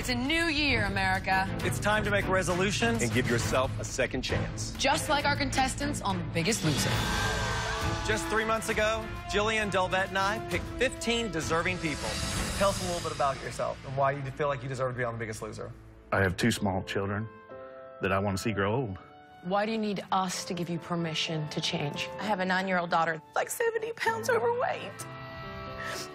It's a new year, America. It's time to make resolutions and give yourself a second chance. Just like our contestants on The Biggest Loser. Just 3 months ago, Jillian, Delvette, and I picked 15 deserving people. Tell us a little bit about yourself and why you feel like you deserve to be on The Biggest Loser. I have 2 small children that I want to see grow old. Why do you need us to give you permission to change? I have a 9-year-old daughter, like 70 pounds overweight.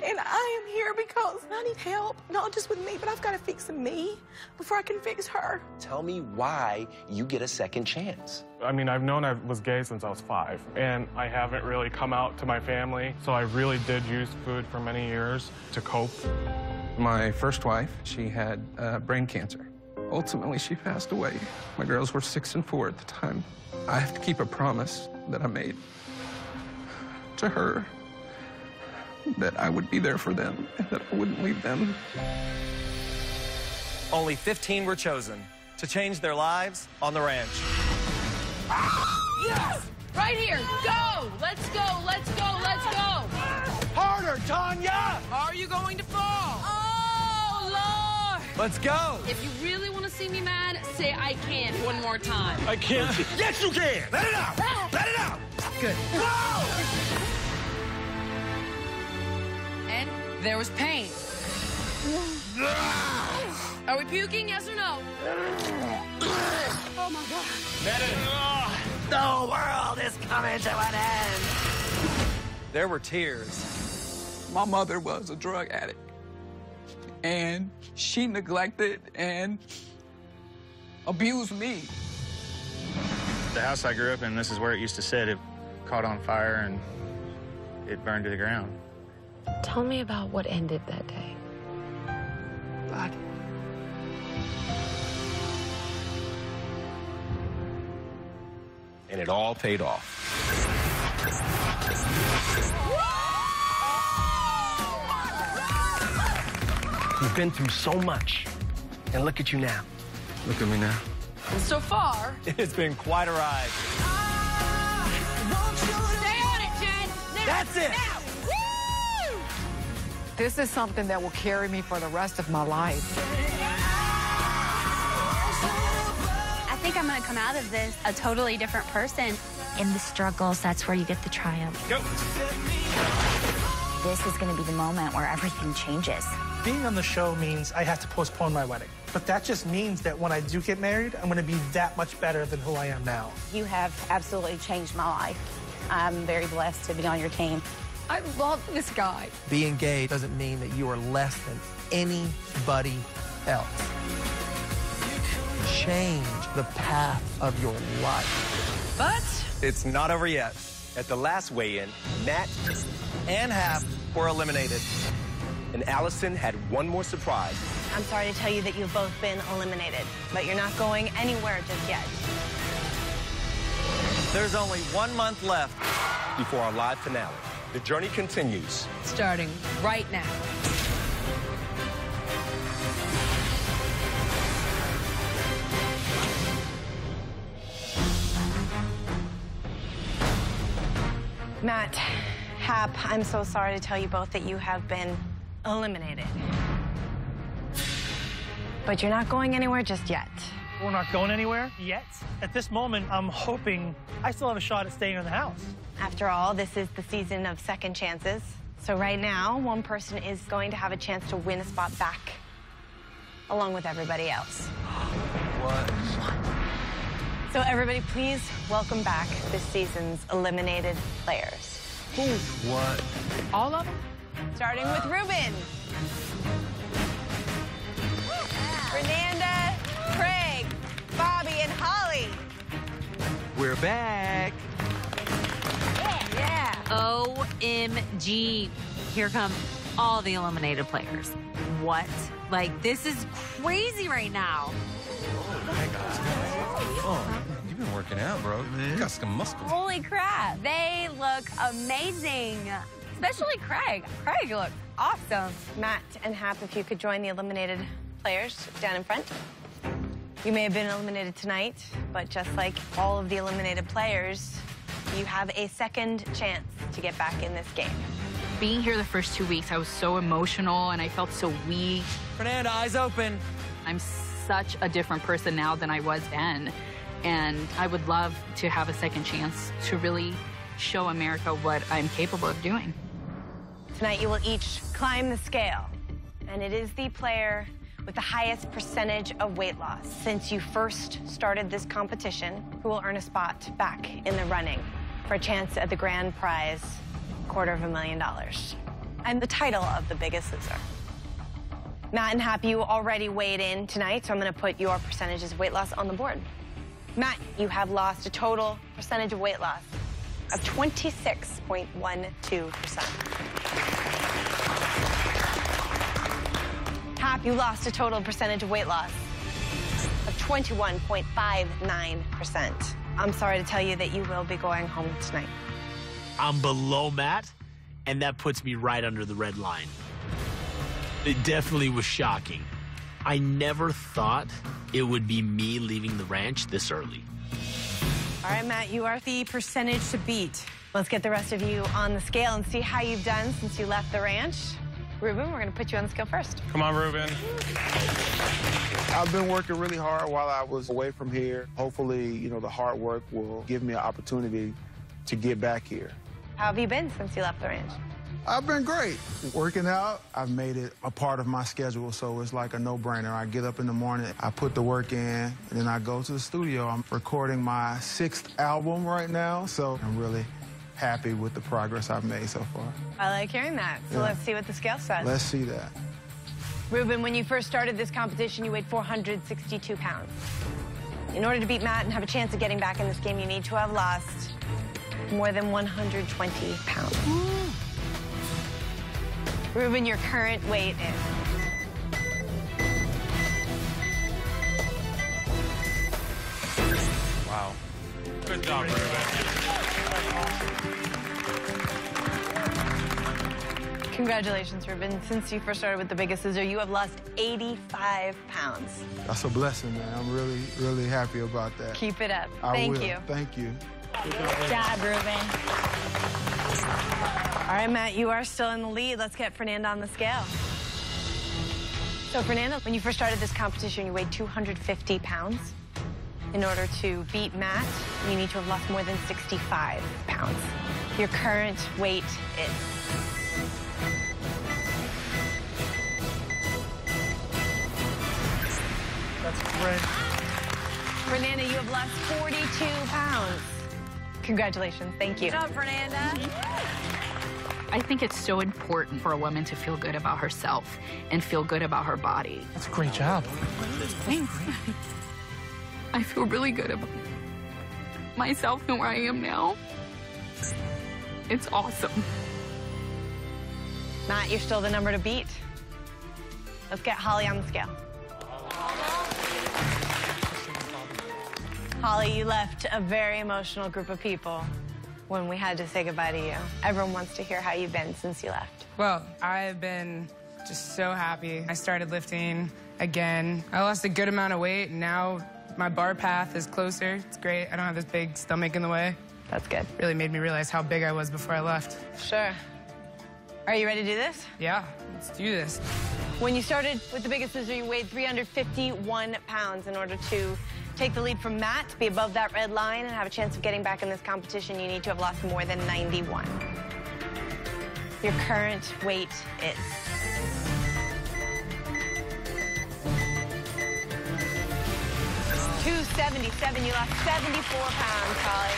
And I am here because I need help, not just with me, but I've got to fix me before I can fix her. Tell me why you get a second chance. I mean, I've known I was gay since I was 5, and I haven't really come out to my family, so I really did use food for many years to cope. My first wife, she had brain cancer. Ultimately, she passed away. My girls were 6 and 4 at the time. I have to keep a promise that I made to her, that I would be there for them and that I wouldn't leave them. Only 15 were chosen to change their lives on the ranch. Yes! Right here. Go! Let's go, let's go, let's go! Harder, Tanya! Are you going to fall? Oh, Lord! Let's go! If you really want to see me mad, say I can't one more time. I can't. Yes, you can! Let it out! Let it out! Good. Go! And there was pain. Are we puking, yes or no? Oh, my God. The world is coming to an end. There were tears. My mother was a drug addict, and she neglected and abused me. The house I grew up in, this is where it used to sit. It caught on fire and it burned to the ground. Tell me about what ended that day. God. And it all paid off. You've been through so much, and look at you now. Look at me now. And so far, It's been quite a ride. stay on it, Jen. Now, That's it. Now. Woo! This is something that will carry me for the rest of my life. I think I'm going to come out of this a totally different person. In the struggles, that's where you get the triumph. Go. This is going to be the moment where everything changes. Being on the show means I have to postpone my wedding. But that just means that when I do get married, I'm going to be that much better than who I am now. You have absolutely changed my life. I'm very blessed to be on your team. I love this guy. Being gay doesn't mean that you are less than anybody else. Change the path of your life. But It's not over yet. At the last weigh-in, Matt And half were eliminated. and Allison had one more surprise. I'm sorry to tell you that you've both been eliminated, but you're not going anywhere just yet. There's only 1 month left. Before our live finale, the journey continues. starting right now. Matt, Hap, I'm so sorry to tell you both that you have been eliminated. But you're not going anywhere just yet. We're not going anywhere yet. At this moment, I'm hoping I still have a shot at staying in the house. After all, this is the season of second chances. So right now, one person is going to have a chance to win a spot back, along with everybody else. What? So everybody, please welcome back this season's eliminated players. What? All of them? Starting with Ruben. Renanda, Craig, Bobby, and Holly. We're back. Yeah. OMG. Here come all the eliminated players. What? Like, this is crazy right now. Oh, you've been working out, bro. You got some muscles. Holy crap. They look amazing. Especially Craig. Craig looks awesome. Matt and Hap, if you could join the eliminated players down in front. You may have been eliminated tonight, but just like all of the eliminated players, you have a second chance to get back in this game. Being here the first 2 weeks, I was so emotional and I felt so weak. Fernanda, eyes open. I'm such a different person now than I was then, and I would love to have a second chance to really show America what I'm capable of doing. Tonight, you will each climb the scale, and it is the player with the highest percentage of weight loss since you first started this competition who will earn a spot back in the running for a chance at the grand prize, $250,000, and the title of the Biggest Loser. Matt and Happy, you already weighed in tonight, so I'm going to put your percentages of weight loss on the board. Matt, you have lost a total percentage of weight loss of 26.12%. Hap, you lost a total percentage of weight loss of 21.59%. I'm sorry to tell you that you will be going home tonight. I'm below Matt, and that puts me right under the red line. It definitely was shocking. I never thought it would be me leaving the ranch this early. All right, Matt, you are the percentage to beat. Let's get the rest of you on the scale and see how you've done since you left the ranch. Ruben, we're going to put you on the scale first. Come on, Ruben. I've been working really hard while I was away from here. Hopefully, you know, the hard work will give me an opportunity to get back here. How have you been since you left the ranch? I've been great. Working out, I've made it a part of my schedule, so it's like a no-brainer. I get up in the morning, I put the work in, and then I go to the studio. I'm recording my 6th album right now, so I'm really happy with the progress I've made so far. I like hearing that. So let's see what the scale says. Let's see that. Ruben, when you first started this competition, you weighed 462 pounds. In order to beat Matt and have a chance of getting back in this game, you need to have lost more than 120 pounds. Ruben, your current weight is... Wow. Good job, Ruben. Congratulations, Ruben. Since you first started with the Biggest Loser, you have lost 85 pounds. That's a blessing, man. I'm really, really happy about that. Keep it up. Thank you. Thank you. Good job, Ruben. All right, Matt, you are still in the lead. Let's get Fernanda on the scale. So, Fernanda, when you first started this competition, you weighed 250 pounds. In order to beat Matt, you need to have lost more than 65 pounds. Your current weight is... That's great. Fernanda, you have lost 42 pounds. Congratulations. Thank you. Good job, Fernanda. I think it's so important for a woman to feel good about herself and feel good about her body. That's a great job. Thanks. I feel really good about myself and where I am now. It's awesome. Matt, you're still the number to beat. Let's get Holly on the scale. Holly, you left a very emotional group of people when we had to say goodbye to you. Everyone wants to hear how you've been since you left. Well, I've been just so happy. I started lifting again. I lost a good amount of weight, and now my bar path is closer. It's great. I don't have this big stomach in the way. That's good. Really made me realize how big I was before I left. Sure. Are you ready to do this? Yeah, let's do this. When you started with the Biggest Loser, you weighed 351 pounds. In order to take the lead from Matt, to be above that red line and have a chance of getting back in this competition, you need to have lost more than 91. Your current weight is... $277. You lost 74 pounds, Holly.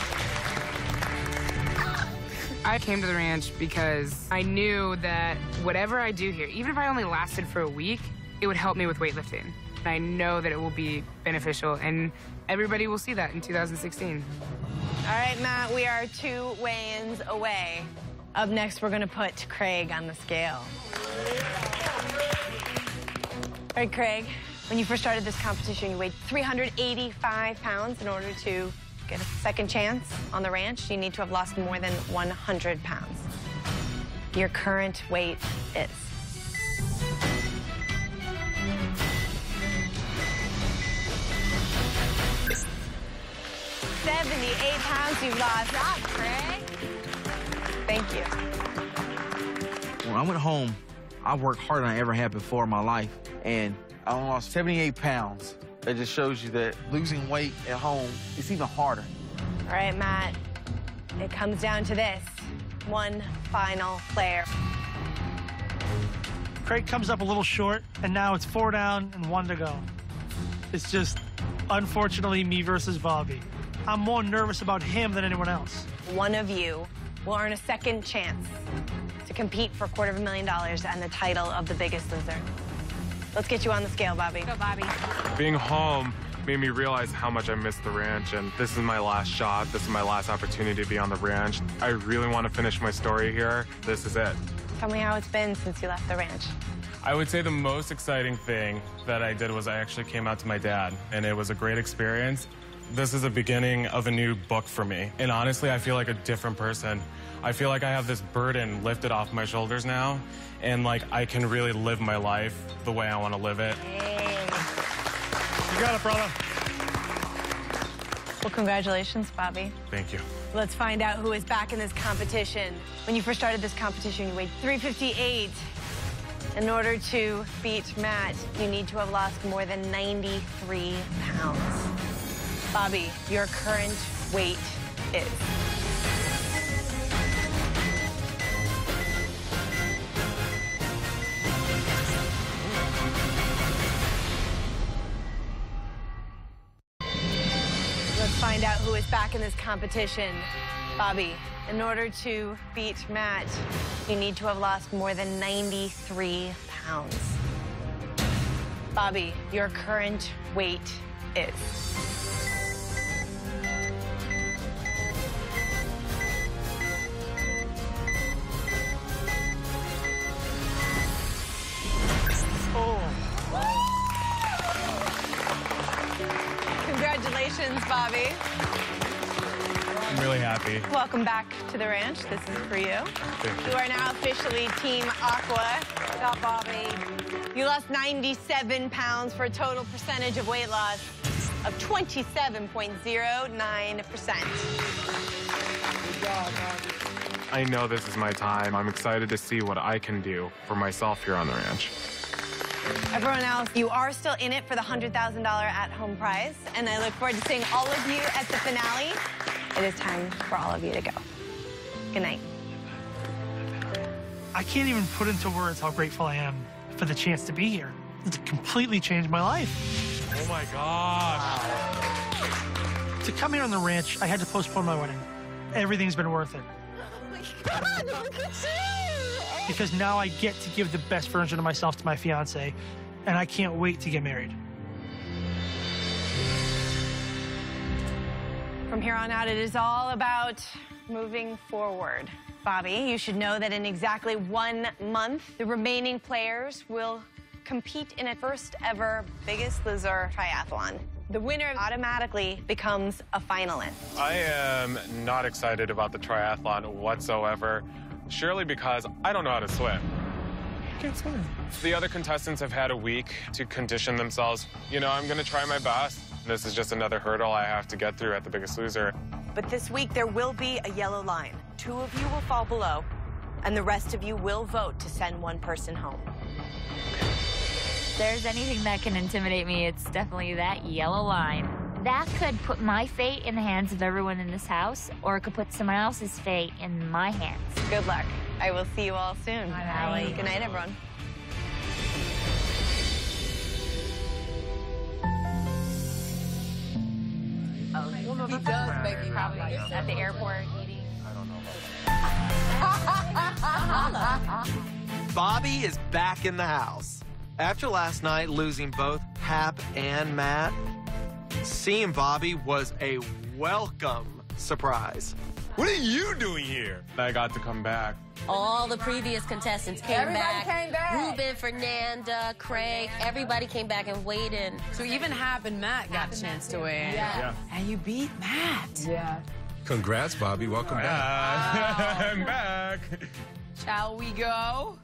I came to the ranch because I knew that whatever I do here, even if I only lasted for a week, it would help me with weightlifting. I know that it will be beneficial, and everybody will see that in 2016. All right, Matt, we are 2 weigh-ins away. Up next, we're going to put Craig on the scale. All right, Craig, when you first started this competition, you weighed 385 pounds. In order to get a second chance on the ranch, you need to have lost more than 100 pounds. Your current weight is... 78 pounds you've lost. Good job, Craig. Thank you. When I went home, I worked harder than I ever had before in my life. and I lost 78 pounds. That just shows you that losing weight at home is even harder. All right, Matt, it comes down to this. One final player. Craig comes up a little short, and now it's 4 down and 1 to go. It's just, unfortunately, me versus Bobby. I'm more nervous about him than anyone else. One of you will earn a second chance to compete for $250,000 and the title of the Biggest Loser. Let's get you on the scale, Bobby. Go, Bobby. Being home made me realize how much I missed the ranch, and this is my last shot. This is my last opportunity to be on the ranch. I really want to finish my story here. This is it. Tell me how it's been since you left the ranch. I would say the most exciting thing that I did was I actually came out to my dad, and it was a great experience. This is the beginning of a new book for me, and honestly, I feel like a different person. I feel like I have this burden lifted off my shoulders now, and like I can really live my life the way I want to live it. Hey. You got it, brother. Well, congratulations, Bobby. Thank you. Let's find out who is back in this competition. When you first started this competition, you weighed 358. In order to beat Matt, you need to have lost more than 93 pounds. Bobby, your current weight is... Let's find out who is back in this competition. Bobby, in order to beat Matt, you need to have lost more than 93 pounds. Bobby, your current weight is... Congratulations, Bobby. I'm really happy. Welcome back to the ranch. This is for you. Thank you. You are now officially Team Aqua. Good job, Bobby. You lost 97 pounds for a total percentage of weight loss of 27.09%. Good job, Bobby. I know this is my time. I'm excited to see what I can do for myself here on the ranch. Everyone else, you are still in it for the $100,000 at-home prize, and I look forward to seeing all of you at the finale. It is time for all of you to go. Good night. I can't even put into words how grateful I am for the chance to be here. It's completely changed my life. Oh my gosh. To come here on the ranch, I had to postpone my wedding. Everything's been worth it. Oh my God, look at you! Because now I get to give the best version of myself to my fiance, and I can't wait to get married. From here on out, it is all about moving forward. Bobby, you should know that in exactly 1 month, the remaining players will compete in a first ever Biggest Loser triathlon. The winner automatically becomes a finalist. I am not excited about the triathlon whatsoever, surely because I don't know how to swim. I can't swim. The other contestants have had a week to condition themselves. You know, I'm going to try my best. This is just another hurdle I have to get through at the Biggest Loser. But this week, there will be a yellow line. 2 of you will fall below, and the rest of you will vote to send one person home. If there's anything that can intimidate me, it's definitely that yellow line. That could put my fate in the hands of everyone in this house, or it could put someone else's fate in my hands. Good luck. I will see you all soon. Bye. Good night, everyone. He does make me Probably just at the airport eating. I don't know. Bobby is back in the house. After last night losing both Hap and Matt, seeing Bobby was a welcome surprise. What are you doing here? I got to come back. All the previous contestants came back. Ruben, Fernanda, Craig, everybody came back and weighed in. So even Hap and Matt got a chance to weigh in. Yeah. And you beat Matt. Yeah. Congrats, Bobby. Welcome back. I'm back. Shall we go?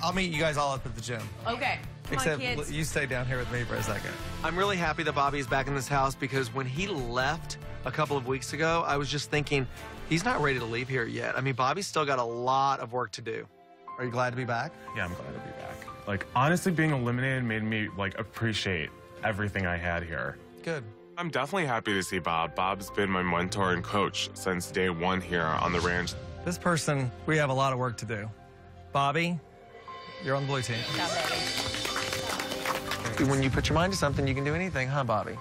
I'll meet you guys all up at the gym. Okay. Come Except on, kids. you stay down here with me for a second. I'm really happy that Bobby is back in this house because when he left a couple of weeks ago, I was just thinking, he's not ready to leave here yet. I mean, Bobby's still got a lot of work to do. Are you glad to be back? Yeah, I'm glad to be back. Like, honestly, being eliminated made me, like, appreciate everything I had here. Good. I'm definitely happy to see Bob. Bob's been my mentor and coach since day one here on the ranch. This person, we have a lot of work to do. Bobby, you're on the blue team. When you put your mind to something, you can do anything, huh, Bobby?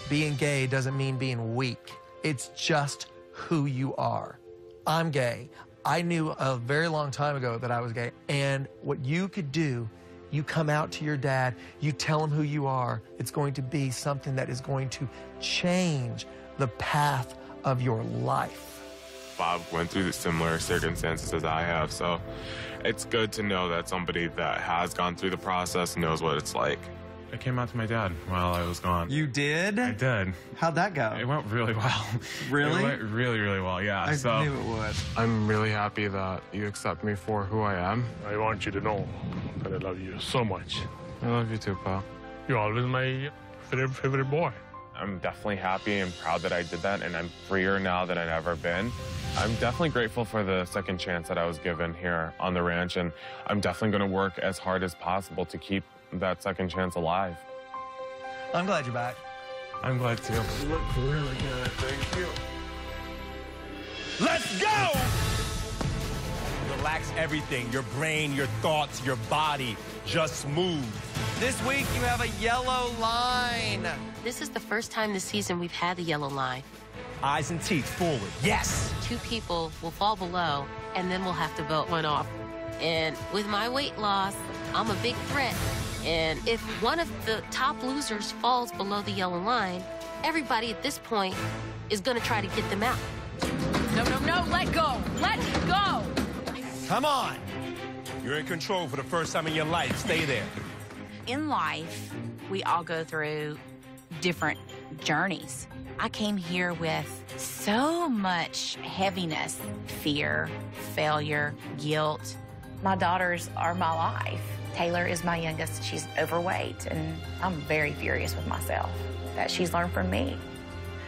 Being gay doesn't mean being weak. It's just who you are. I'm gay. I knew a very long time ago that I was gay. And what you could do, you come out to your dad, you tell him who you are. It's going to be something that is going to change the path of your life. Bob went through the similar circumstances as I have, so it's good to know that somebody that has gone through the process knows what it's like. I came out to my dad while I was gone. You did? I did. How'd that go? It went really well. Really? It went really, really well, yeah. I knew it would. I'm really happy that you accept me for who I am. I want you to know that I love you so much. I love you too, pal. You're always my favorite boy. I'm definitely happy and proud that I did that, and I'm freer now than I've ever been. I'm definitely grateful for the second chance that I was given here on the ranch, and I'm definitely going to work as hard as possible to keep that second chance alive. I'm glad you're back. I'm glad too. You look really good. Thank you. Let's go! Relax everything, your brain, your thoughts, your body. Just move. This week, you have a yellow line. This is the first time this season we've had the yellow line. Eyes and teeth forward. Yes. 2 people will fall below, and then we'll have to vote one off. And with my weight loss, I'm a big threat. And if one of the top losers falls below the yellow line, everybody at this point is going to try to get them out. No, no, no, let go. Let go. Come on. You're in control for the first time in your life. Stay there. In life, we all go through different journeys. I came here with so much heaviness, fear, failure, guilt. My daughters are my life. Taylor is my youngest. She's overweight, and I'm very furious with myself that she's learned from me.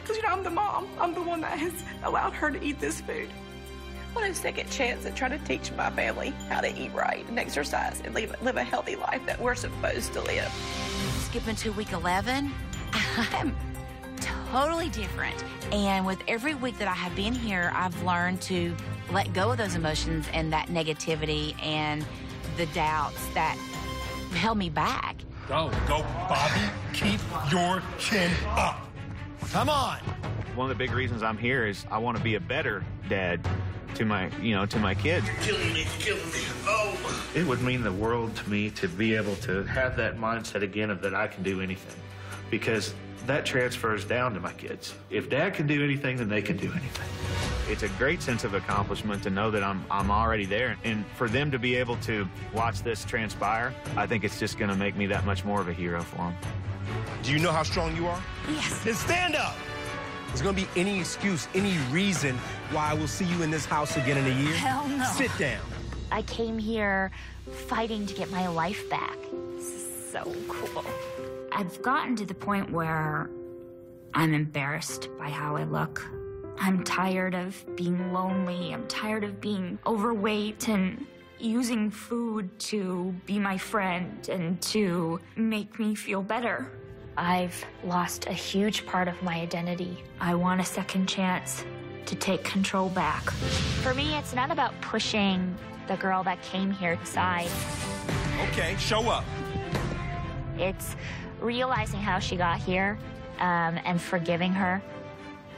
Because, you know, I'm the mom. I'm the one that has allowed her to eat this food. I want a second chance at trying to teach my family how to eat right and exercise and live a healthy life that we're supposed to live. Skipping to week 11, I'm totally different. And with every week that I have been here, I've learned to let go of those emotions and that negativity and the doubts that held me back. Go, Bobby. Keep your chin up. Come on. One of the big reasons I'm here is I want to be a better dad to my, to my kids. Killing me. Oh. It would mean the world to me to be able to have that mindset again of that I can do anything, because that transfers down to my kids. If Dad can do anything, then they can do anything. It's a great sense of accomplishment to know that I'm already there, and for them to be able to watch this transpire, I think it's just going to make me that much more of a hero for them. Do you know how strong you are? Yes. Then stand up. There's going to be any excuse, any reason why I will see you in this house again in a year? Hell no. Sit down. I came here fighting to get my life back. This is so cool. I've gotten to the point where I'm embarrassed by how I look. I'm tired of being lonely. I'm tired of being overweight and using food to be my friend and to make me feel better. I've lost a huge part of my identity. I want a second chance to take control back. For me, it's not about pushing the girl that came here aside. Okay, show up. It's realizing how she got here and forgiving her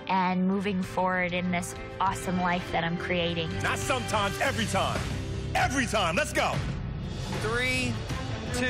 and moving forward in this awesome life that I'm creating. Not sometimes, every time. Every time. Let's go. 3, 2,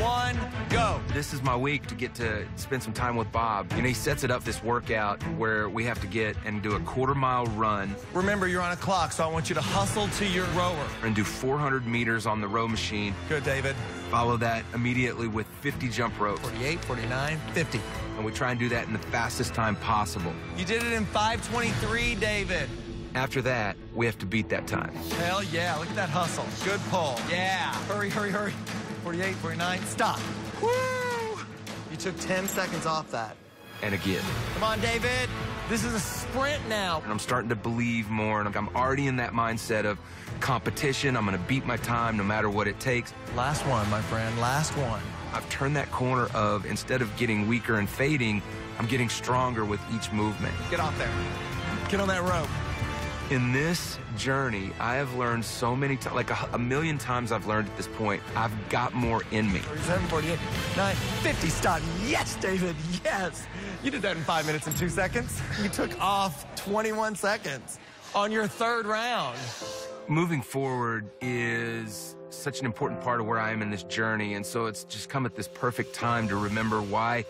1, go. This is my week to get to spend some time with Bob. You know, he sets it up, this workout, where we have to get and do a quarter-mile run. Remember, you're on a clock, so I want you to hustle to your rower. And do 400 meters on the row machine. Good, David. Follow that immediately with 50 jump ropes. 48, 49, 50. And we try and do that in the fastest time possible. You did it in 5:23, David. After that, we have to beat that time. Hell yeah, look at that hustle. Good pull. Yeah. Hurry, hurry, hurry. 48, 49, stop. Woo! You took 10 seconds off that. and again. Come on, David. This is a sprint now. And I'm starting to believe more, and I'm already in that mindset of competition. I'm going to beat my time no matter what it takes. Last one, my friend, last one. I've turned that corner of, instead of getting weaker and fading, I'm getting stronger with each movement. Get off there. Get on that rope. In this journey, I have learned so many times, like a million times I've learned at this point, I've got more in me. 47, 48, 9, 50, stop. Yes, David, yes. You did that in 5 minutes and 2 seconds. You took off 21 seconds on your third round. Moving forward is such an important part of where I am in this journey, and so it's just come at this perfect time to remember why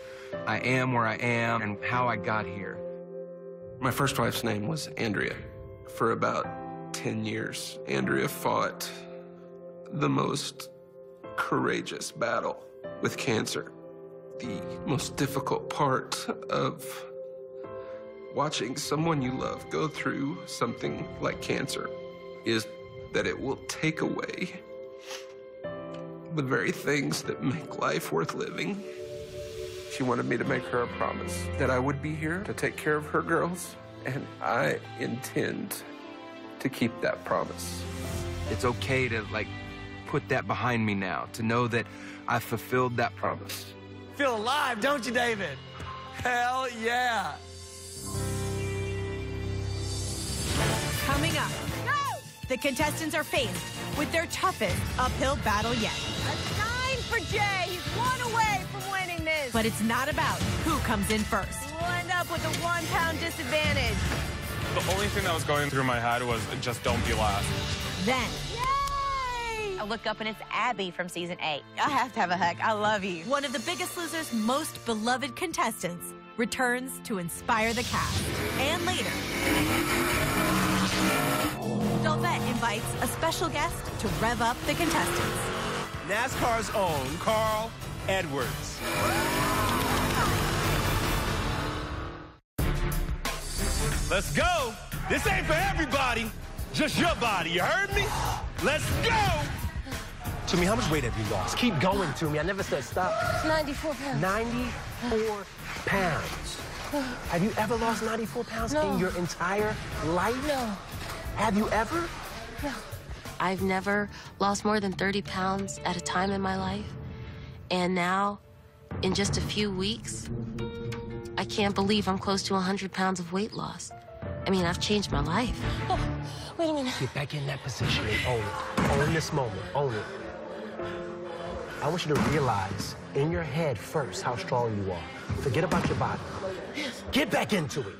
I am where I am and how I got here. My first wife's name was Andrea. For about 10 years, Andrea fought the most courageous battle with cancer. The most difficult part of watching someone you love go through something like cancer is that it will take away the very things that make life worth living. She wanted me to make her a promise that I would be here to take care of her girls, and I intend to keep that promise. It's okay to, put that behind me now, to know that I fulfilled that promise. Feel alive, don't you, David? Hell yeah. Coming up, the contestants are faced with their toughest uphill battle yet. A 9 for Jay. He's 1 away from winning this. But it's not about who comes in first. We'll end up with a 1 pound disadvantage. The only thing that was going through my head was just don't be last. Then, I look up and it's Abby from season 8. I have to have a hug. I love you. one of the Biggest Loser's most beloved contestants returns to inspire the cast. And later, Delvette invites a special guest to rev up the contestants. NASCAR's own Carl Edwards. Let's go. This ain't for everybody, just your body. You heard me? Let's go. Toomey, how much weight have you lost? Keep going, Toomey. I never said stop. 94 pounds. 94 pounds. Have you ever lost 94 pounds in your entire life? No. Have you ever? No. I've never lost more than 30 pounds at a time in my life. And now, in just a few weeks, I can't believe I'm close to 100 pounds of weight loss. I mean, I've changed my life. Oh, wait a minute. Get back in that position and own it. Own this moment. Own it. I want you to realize in your head first how strong you are. Forget about your body. Get back into it.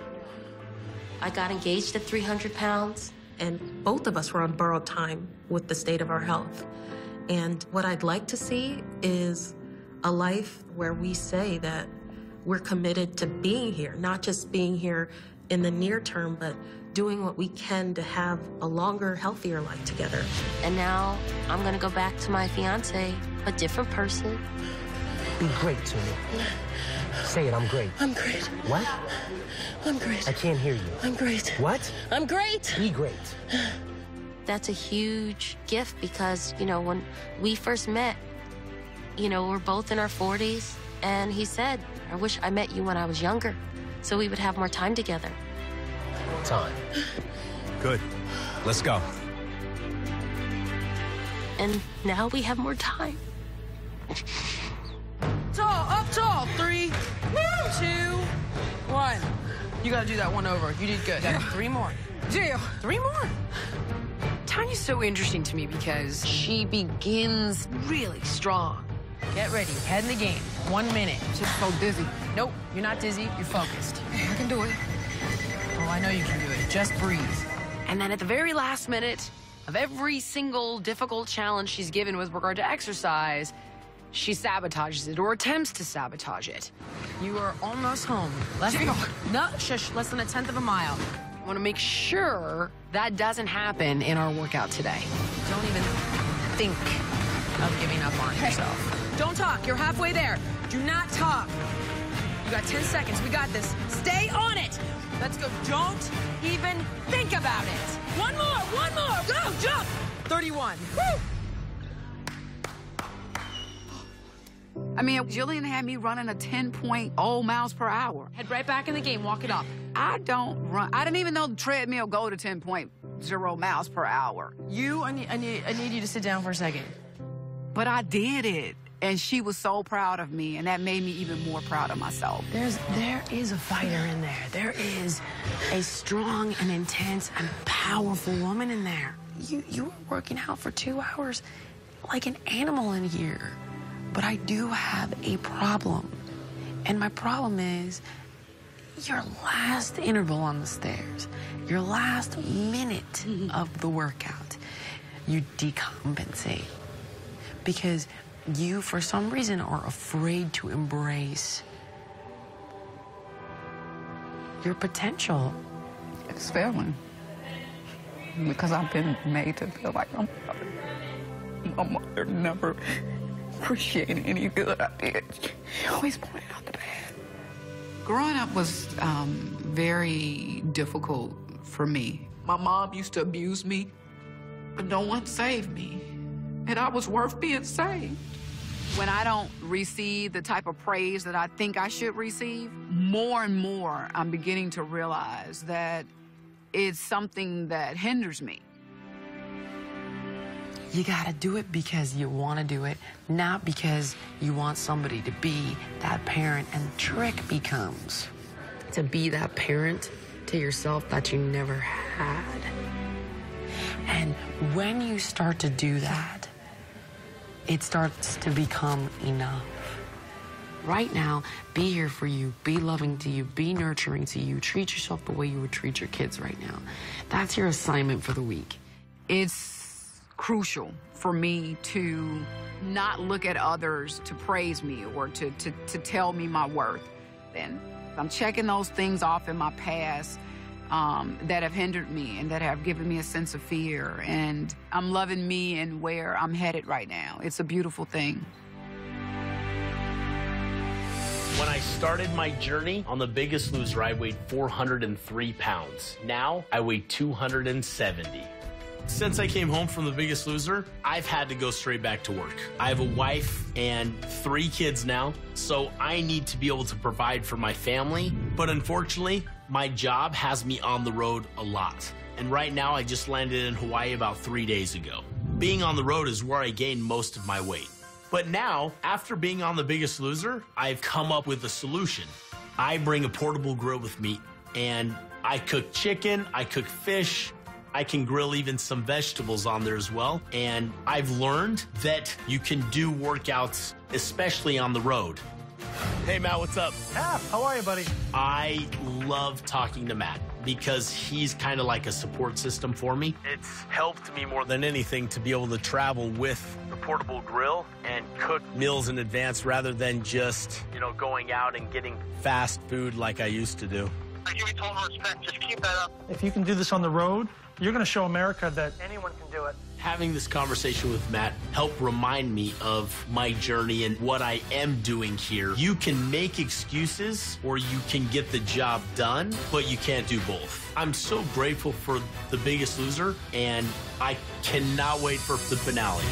I got engaged at 300 pounds. And both of us were on borrowed time with the state of our health. And what I'd like to see is a life where we say that we're committed to being here, not just being here in the near term, but doing what we can to have a longer, healthier life together. And now I'm gonna go back to my fiance, a different person. Be great to me. Say it, I'm great. I'm great. What? I'm great. I can't hear you. I'm great. What? I'm great. Be great. That's a huge gift because, you know, when we first met, you know, we're both in our 40s, and he said, I wish I met you when I was younger, so we would have more time together. Time. Good. Let's go. And now we have more time. Tall, up tall. 3, 2, 1. You gotta do that one over. You did good. Got 3 more. Deal. 3 more. Tanya's so interesting to me because she begins really strong. Get ready. Head in the game. 1 minute. Just so dizzy. Nope, you're not dizzy. You're focused. I can do it. Oh, I know you can do it. Just breathe. And then at the very last minute of every single difficult challenge she's given with regard to exercise, she sabotages it or attempts to sabotage it. You are almost home. No, shush, less than 1/10 of a mile. I want to make sure that doesn't happen in our workout today. Don't even think of giving up on yourself. Don't talk. You're halfway there. Do not talk. You got 10 seconds. We got this. Stay on it. Let's go. Don't even think about it. One more. Go, jump. 31. Woo! I mean, Jillian had me running a 10.0 miles per hour. Head right back in the game. Walk it off. I don't run. I didn't even know the treadmill go to 10.0 miles per hour. I need you to sit down for a second. But I did it. And she was so proud of me, and that made me even more proud of myself. There is a fighter in there. There is a strong and intense and powerful woman in there. You were working out for 2 hours like an animal in here. But I do have a problem. And my problem is your last interval on the stairs, your last minute of the workout, you decompensate. Because you, for some reason, are afraid to embrace your potential. It's failing. Because I've been made to feel like my mother never appreciated any good I did. She always pointed out the bad. Growing up was very difficult for me. My mom used to abuse me, but no one saved me. And I was worth being saved. When I don't receive the type of praise that I think I should receive, more and more I'm beginning to realize that it's something that hinders me. You gotta do it because you wanna do it, not because you want somebody to be that parent. And the trick becomes to be that parent to yourself that you never had. And when you start to do that, it starts to become enough. Right now, be here for you, be loving to you, be nurturing to you, treat yourself the way you would treat your kids right now. That's your assignment for the week. It's crucial for me to not look at others to praise me or to tell me my worth. And I'm checking those things off in my past that have hindered me and that have given me a sense of fear. And I'm loving me and where I'm headed right now. It's a beautiful thing. When I started my journey on The Biggest Loser, I weighed 403 pounds. Now, I weigh 270. Since I came home from The Biggest Loser, I've had to go straight back to work. I have a wife and 3 kids now, so I need to be able to provide for my family. But unfortunately, my job has me on the road a lot. And right now, I just landed in Hawaii about 3 days ago. Being on the road is where I gained most of my weight. But now, after being on The Biggest Loser, I've come up with a solution. I bring a portable grill with me, and I cook chicken, I cook fish, I can grill even some vegetables on there as well. And I've learned that you can do workouts, especially on the road. Hey, Matt, what's up? How are you, buddy? I love talking to Matt because he's kind of like a support system for me. It's helped me more than anything to be able to travel with the portable grill and cook meals in advance rather than just, going out and getting fast food like I used to do. I give you total respect. Just keep that up. If you can do this on the road, you're going to show America that anyone can do it. Having this conversation with Matt helped remind me of my journey and what I am doing here. You can make excuses or you can get the job done, but you can't do both. I'm so grateful for The Biggest Loser, and I cannot wait for the finale.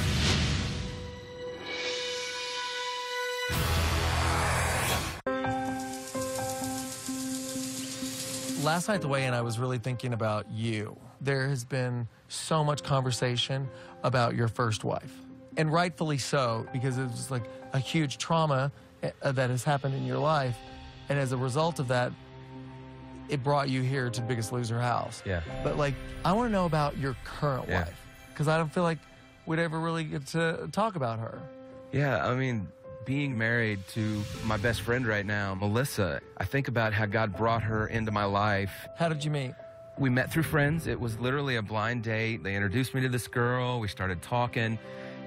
Last night at the weigh-in, I was really thinking about you. There has been so much conversation about your first wife, and rightfully so, because it was like a huge trauma that has happened in your life, and as a result of that, it brought you here to Biggest Loser House. Yeah. But I want to know about your current wife, because I don't feel like we'd ever really get to talk about her. Yeah, I mean, being married to my best friend right now, Melissa, I think about how God brought her into my life. How did you meet? We met through friends. It was literally a blind date. They introduced me to this girl. We started talking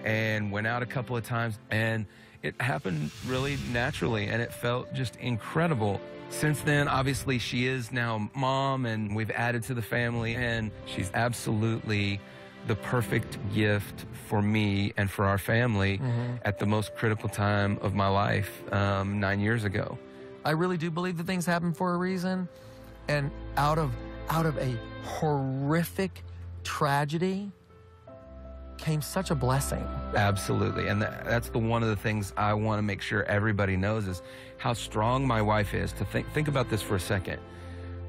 and went out a couple of times, and it happened really naturally, and it felt just incredible. Since then, obviously, she is now mom, and we've added to the family, and she's absolutely the perfect gift for me and for our family at the most critical time of my life 9 years ago. I really do believe that things happen for a reason, and out of a horrific tragedy, came such a blessing. Absolutely, and that's one of the things I want to make sure everybody knows is how strong my wife is. To think about this for a second.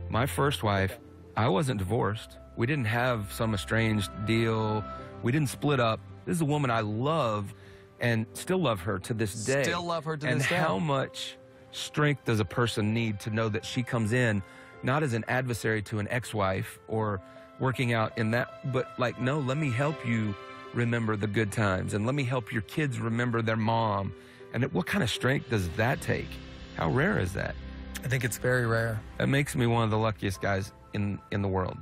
My first wife, I wasn't divorced. We didn't have some estranged deal. We didn't split up. This is a woman I love and still love her to this day. Still love her to and this day. And how much strength does a person need to know that she comes in not as an adversary to an ex-wife or working out in that, but like, no, let me help you remember the good times and let me help your kids remember their mom. And what kind of strength does that take? How rare is that? I think it's very rare. That makes me one of the luckiest guys in the world.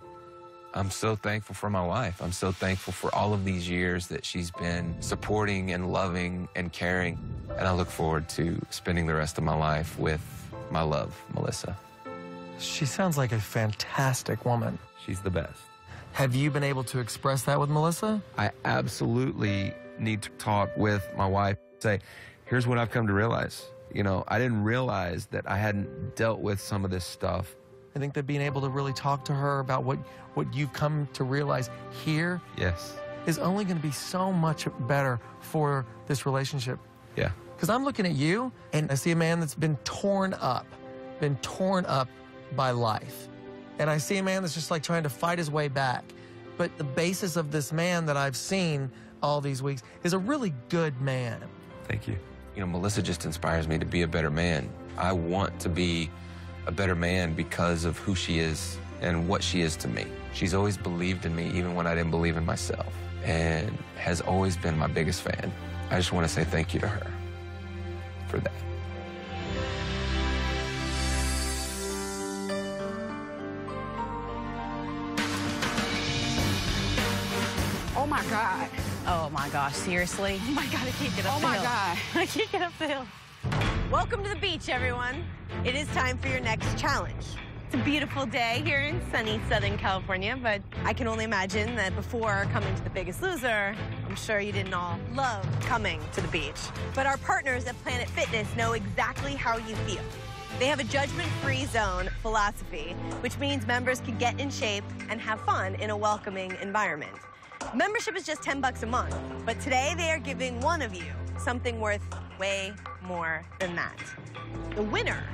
I'm so thankful for my wife. I'm so thankful for all of these years that she's been supporting and loving and caring. And I look forward to spending the rest of my life with my love, Melissa. She sounds like a fantastic woman. She's the best. Have you been able to express that with Melissa? I absolutely need to talk with my wife. Say, here's what I've come to realize. You know, I didn't realize that I hadn't dealt with some of this stuff. I think that being able to really talk to her about what you've come to realize here is only going to be so much better for this relationship. Yeah. Because I'm looking at you, and I see a man that's been torn up by life. And I see a man that's just like trying to fight his way back. But the basis of this man that I've seen all these weeks is a really good man. Thank you. You know, Melissa just inspires me to be a better man. I want to be a better man because of who she is and what she is to me. She's always believed in me even when I didn't believe in myself, and has always been my biggest fan. I just want to say thank you to her for that. Oh my God. Oh my gosh, seriously? Oh my God, I can't get up the hill. Oh my God. I can't get up the hill. Welcome to the beach, everyone. It is time for your next challenge. It's a beautiful day here in sunny Southern California, but I can only imagine that before coming to the Biggest Loser, I'm sure you didn't all love coming to the beach. But our partners at Planet Fitness know exactly how you feel. They have a judgment-free zone philosophy, which means members can get in shape and have fun in a welcoming environment. Membership is just $10 a month, but today they are giving one of you something worth way more than that. The winner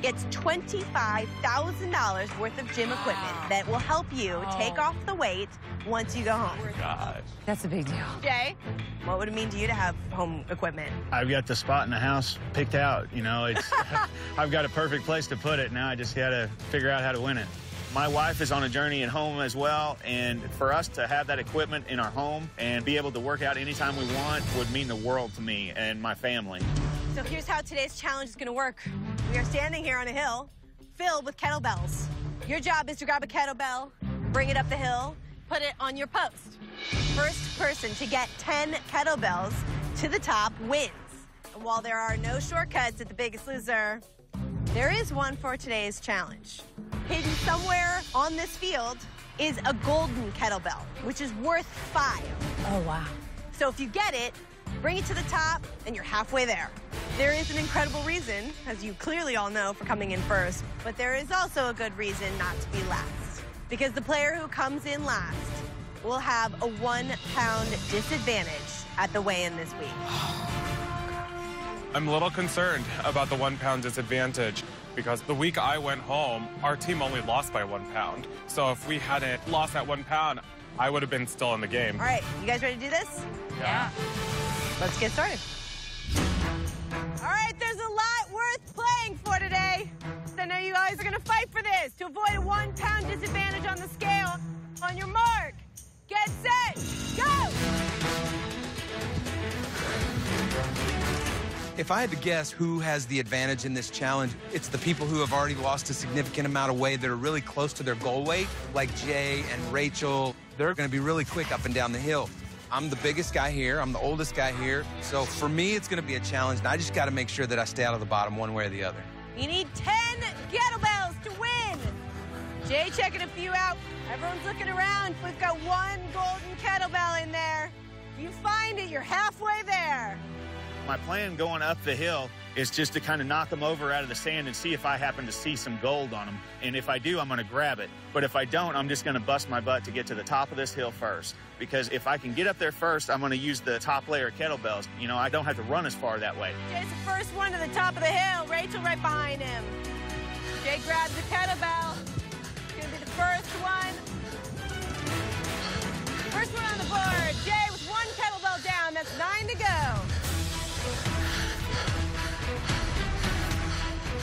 gets $25,000 worth of gym equipment that will help you take off the weight once you go home. Gosh. That's a big deal. Jay, what would it mean to you to have home equipment? I've got the spot in the house picked out. You know, it's I've got a perfect place to put it. Now I just got to figure out how to win it. My wife is on a journey at home as well, and for us to have that equipment in our home and be able to work out anytime we want would mean the world to me and my family. So here's how today's challenge is going to work. We are standing here on a hill filled with kettlebells. Your job is to grab a kettlebell, bring it up the hill, put it on your post. First person to get 10 kettlebells to the top wins. And while there are no shortcuts at the Biggest Loser, there is one for today's challenge. Hidden somewhere on this field is a golden kettlebell, which is worth 5. Oh, wow. So if you get it, bring it to the top, and you're halfway there. There is an incredible reason, as you clearly all know, for coming in first, but there is also a good reason not to be last. Because the player who comes in last will have a 1-pound disadvantage at the weigh-in this week. I'm a little concerned about the 1-pound disadvantage because the week I went home, our team only lost by 1 pound. So if we hadn't lost that 1 pound, I would have been still in the game. All right, you guys ready to do this? Yeah. Let's get started. All right, there's a lot worth playing for today. So I know you guys are gonna fight for this to avoid a 1-pound disadvantage on the scale. On your mark, get set, go! If I had to guess who has the advantage in this challenge, it's the people who have already lost a significant amount of weight that are really close to their goal weight, like Jay and Rachel. They're going to be really quick up and down the hill. I'm the biggest guy here. I'm the oldest guy here. So for me, it's going to be a challenge, and I just got to make sure that I stay out of the bottom one way or the other. You need 10 kettlebells to win. Jay checking a few out. Everyone's looking around. We've got 1 golden kettlebell in there. If you find it, you're halfway there. My plan going up the hill is just to kind of knock them over out of the sand and see if I happen to see some gold on them. And if I do, I'm going to grab it. But if I don't, I'm just going to bust my butt to get to the top of this hill first. Because if I can get up there first, I'm going to use the top layer of kettlebells. You know, I don't have to run as far that way. Jay's the first one to the top of the hill. Rachel right behind him. Jay grabs the kettlebell. It's going to be the first one. First one on the board. Jay with one kettlebell down. That's 9 to go.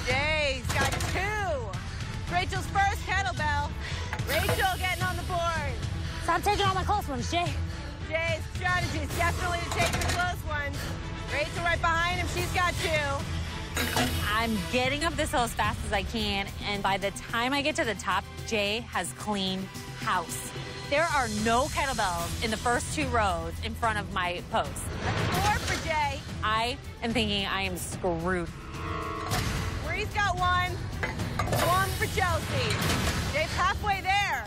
Jay's got 2. Rachel's first kettlebell. Rachel getting on the board. Stop taking all my close ones, Jay. Jay's strategy is definitely to take the close ones. Rachel right behind him. She's got 2. I'm getting up this hill as fast as I can, and by the time I get to the top, Jay has cleaned house. There are no kettlebells in the first 2 rows in front of my post. That's 4 for Jay. I am thinking I am screwed. Marie's got 1. 1 for Chelsea. Jay's halfway there.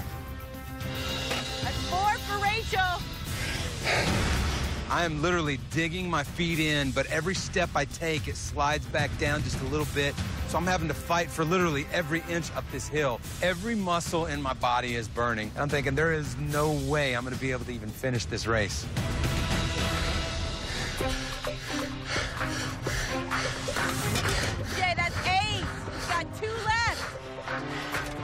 That's 4 for Rachel. I am literally digging my feet in, but every step I take, it slides back down just a little bit. So I'm having to fight for literally every inch up this hill. Every muscle in my body is burning. I'm thinking there is no way I'm going to be able to even finish this race. Jay, that's 8. He's got 2 left.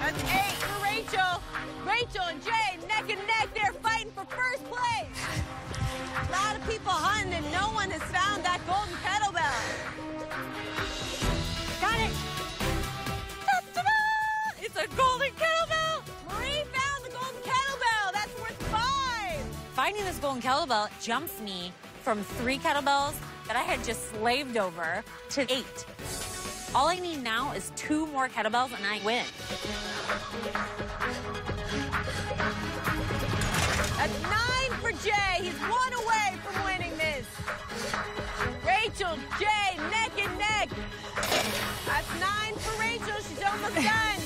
That's 8 for Rachel. Rachel and Jay neck and neck. They're fighting for first place. A lot of people hunting, and no one has found that golden kettlebell. Got it. Ta-da! It's a golden kettlebell. Marie found the golden kettlebell. That's worth 5. Finding this golden kettlebell jumps me from 3 kettlebells that I had just slaved over to 8. All I need now is 2 more kettlebells and I win. That's 9 for Jay. He's 1 away from winning this. Rachel, Jay, neck and neck. That's 9 for Rachel. She's almost done.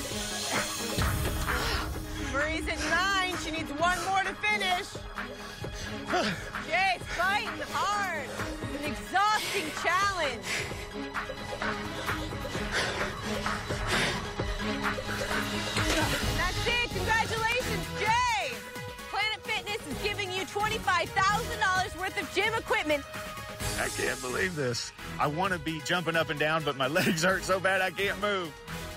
Marie's at 9. She needs 1 more to finish. Jay's fighting hard. It's an exhausting challenge. And that's it. Congratulations, Jay. Planet Fitness is giving you $25,000 worth of gym equipment. I can't believe this. I want to be jumping up and down, but my legs hurt so bad I can't move.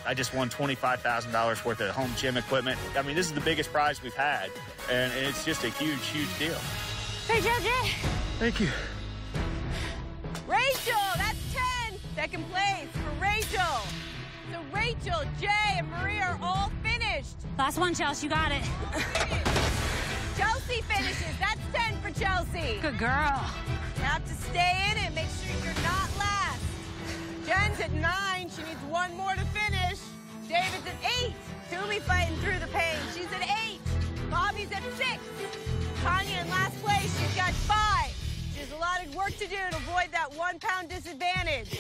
I just won $25,000 worth of home gym equipment. I mean, this is the biggest prize we've had, and it's just a huge, huge deal. Great job, Jay. Thank you. Rachel, that's 10. Second place for Rachel. So Rachel, Jay, and Marie are all finished. Last one, Chelsea, you got it. Chelsea finishes. That's 10 for Chelsea. Good girl. You have to stay in it. Make sure you're not last. Jen's at 9. She needs 1 more to finish. David's at 8. Toomey fighting through the pain. She's at 8. Bobby's at 6. Tanya in last place. She's got 5. She has a lot of work to do to avoid that 1-pound disadvantage.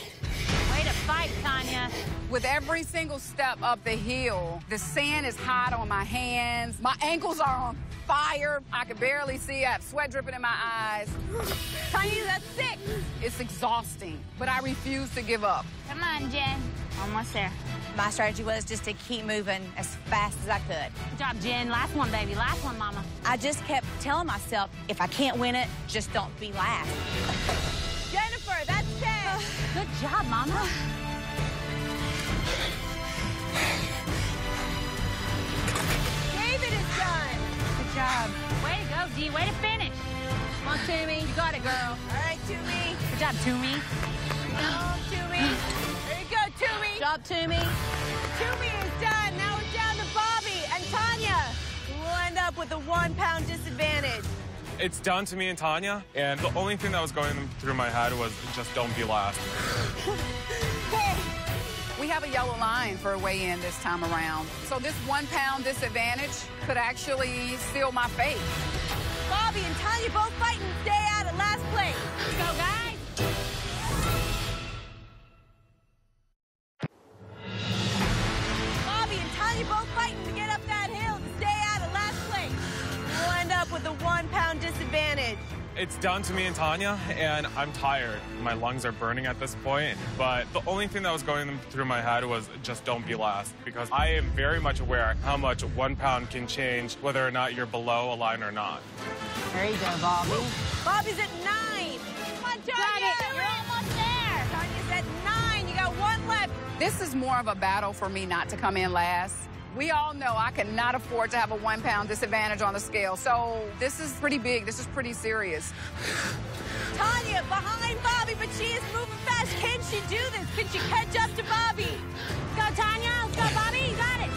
Way to fight, Tanya. With every single step up the hill, the sand is hot on my hands. My ankles are on fire. I can barely see. I have sweat dripping in my eyes. Tanya, that's 6. It's exhausting, but I refuse to give up. Come on, Jen. Almost there. My strategy was just to keep moving as fast as I could. Good job, Jen. Last one, baby. Last one, mama. I just kept telling myself, if I can't win it, just don't be last. Jennifer, that's 10. Good job, mama. David is done. Good job. Way to go, Dee. Way to finish. Come on, Toomey. You got it, girl. All right, Toomey. Good job, Toomey. No, Toomey. There you go, Toomey. Good job, Toomey. Toomey is done. Now we're down to Bobby and Tanya, who will end up with a 1-pound disadvantage. It's down to me and Tanya, and the only thing that was going through my head was just don't be last. We have a yellow line for a weigh-in this time around. So this 1-pound disadvantage could actually seal my fate. Bobby and Tanya both fighting to stay out of last place. Let's go, guys. Bobby and Tanya both fighting to get up that hill to stay out of last place. We'll end up with a 1-pound disadvantage. It's down to me and Tanya, and I'm tired. My lungs are burning at this point, but the only thing that was going through my head was just don't be last, because I am very much aware how much 1 pound can change whether or not you're below a line or not. There you go, Bobby. Bobby's at 9. Come on, Tanya. You're almost there. Tanya's at 9. You got 1 left. This is more of a battle for me not to come in last. We all know I cannot afford to have a 1 pound disadvantage on the scale, so this is pretty big. This is pretty serious. Tanya behind Bobby, but she is moving fast. Can she do this? Can she catch up to Bobby? Go, Tanya. Let's go, Bobby. You got it.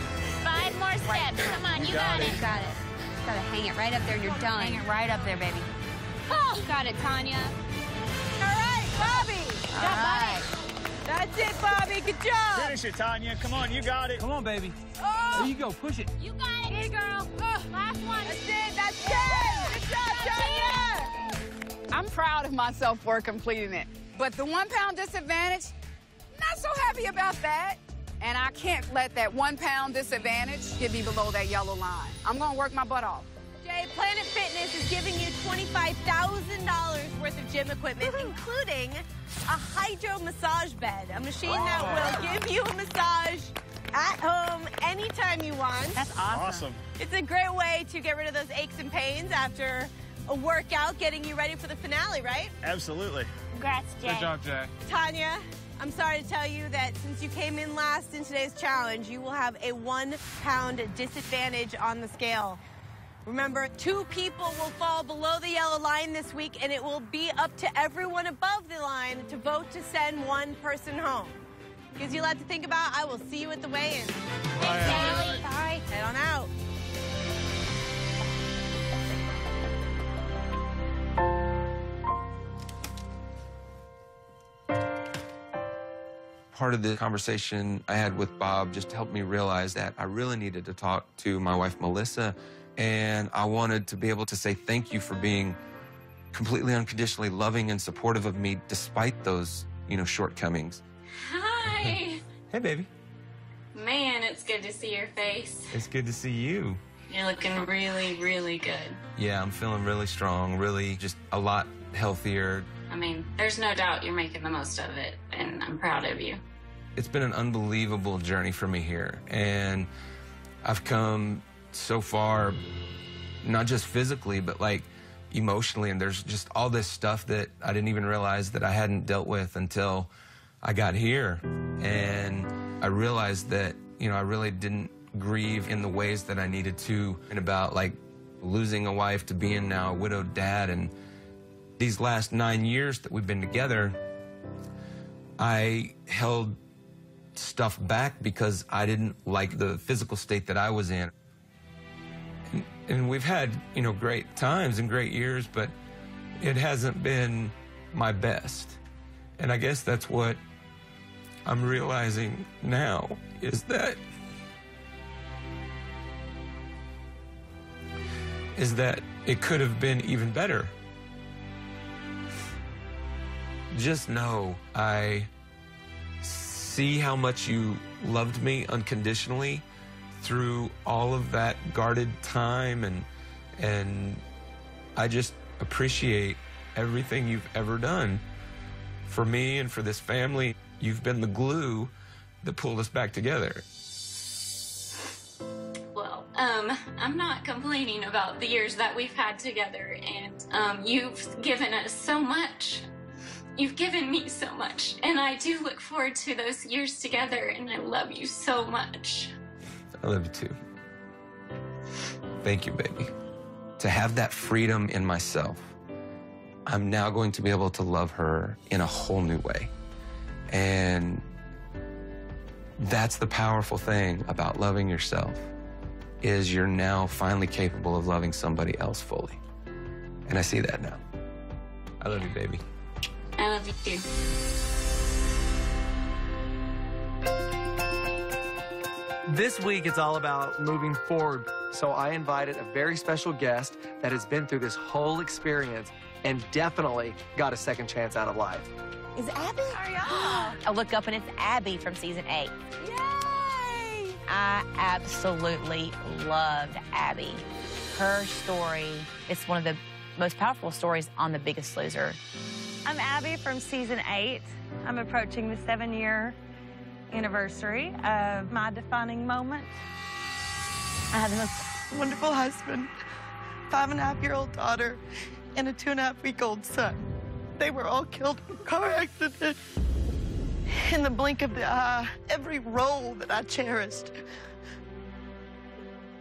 5 more steps. Come on, you got it. You got it. Just gotta hang it right up there and you're done. Hang it right up there, baby. Oh, you got it, Tanya. All right, Bobby. All right. That's it, Bobby. Good job. Finish it, Tanya. Come on, you got it. Come on, baby. Oh. There you go. Push it. You got it. Hey, girl. Last one. That's it. That's it. Good job, Tanya. I'm proud of myself for completing it. But the 1 pound disadvantage, not so happy about that. And I can't let that 1 pound disadvantage get me below that yellow line. I'm gonna work my butt off. Jay, Planet Fitness is giving you $25,000 worth of gym equipment, including a hydro massage bed, a machine that will give you a massage at home anytime you want. That's awesome. It's a great way to get rid of those aches and pains after a workout, getting you ready for the finale, right? Absolutely. Congrats, Jay. Good job, Jay. Tanya, I'm sorry to tell you that since you came in last in today's challenge, you will have a 1 pound disadvantage on the scale. Remember, 2 people will fall below the yellow line this week, and it will be up to everyone above the line to vote to send 1 person home. Gives you a lot to think about. I will see you at the weigh-in. Thanks, Allie. Bye. Head on out. Part of the conversation I had with Bob just helped me realize that I really needed to talk to my wife, Melissa, and I wanted to be able to say thank you for being completely unconditionally loving and supportive of me despite those, shortcomings. Hi. Hey, baby. Man, it's good to see your face. It's good to see you. You're looking really, really good. Yeah, I'm feeling really strong, really just a lot healthier. I mean, there's no doubt you're making the most of it, and I'm proud of you. It's been an unbelievable journey for me here, and I've come so far, not just physically, but like emotionally, and there's just all this stuff that I didn't even realize that I hadn't dealt with until I got here. And I realized that, I really didn't grieve in the ways that I needed to, and about like losing a wife to being now a widowed dad. And these last 9 years that we've been together, I held stuff back because I didn't like the physical state that I was in. And we've had, great times and great years, but it hasn't been my best. And I guess that's what I'm realizing now, is that it could have been even better. Just know I see how much you loved me unconditionally through all of that guarded time, and I just appreciate everything you've ever done for me and for this family. You've been the glue that pulled us back together. Well, I'm not complaining about the years that we've had together, and you've given us so much. You've given me so much, and I do look forward to those years together, and I love you so much. I love you too. Thank you, baby. To have that freedom in myself, I'm now going to be able to love her in a whole new way. And that's the powerful thing about loving yourself, is you're now finally capable of loving somebody else fully. And I see that now. I love you, baby. I love you too. This week, it's all about moving forward. So I invited a very special guest that has been through this whole experience and definitely got a second chance out of life. Is Abby? I look up and it's Abby from season 8. Yay! I absolutely loved Abby. Her story is one of the most powerful stories on The Biggest Loser. I'm Abby from season 8. I'm approaching the 7-year anniversary of my defining moment. I have the most Wonderful husband, 5.5-year-old daughter, and a 2.5-week-old son. They were all killed in a car accident. In the blink of the eye, every role that I cherished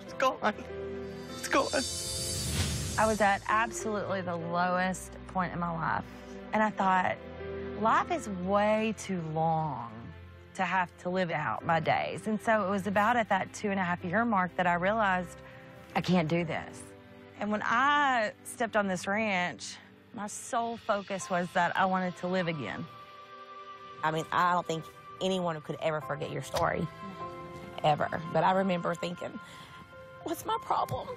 is gone. It's gone. I was at absolutely the lowest point in my life. And I thought, life is way too long to have to live out my days. And so it was about at that 2.5-year mark that I realized I can't do this. And when I stepped on this ranch, my sole focus was that I wanted to live again. I mean, I don't think anyone could ever forget your story, ever. But I remember thinking, what's my problem?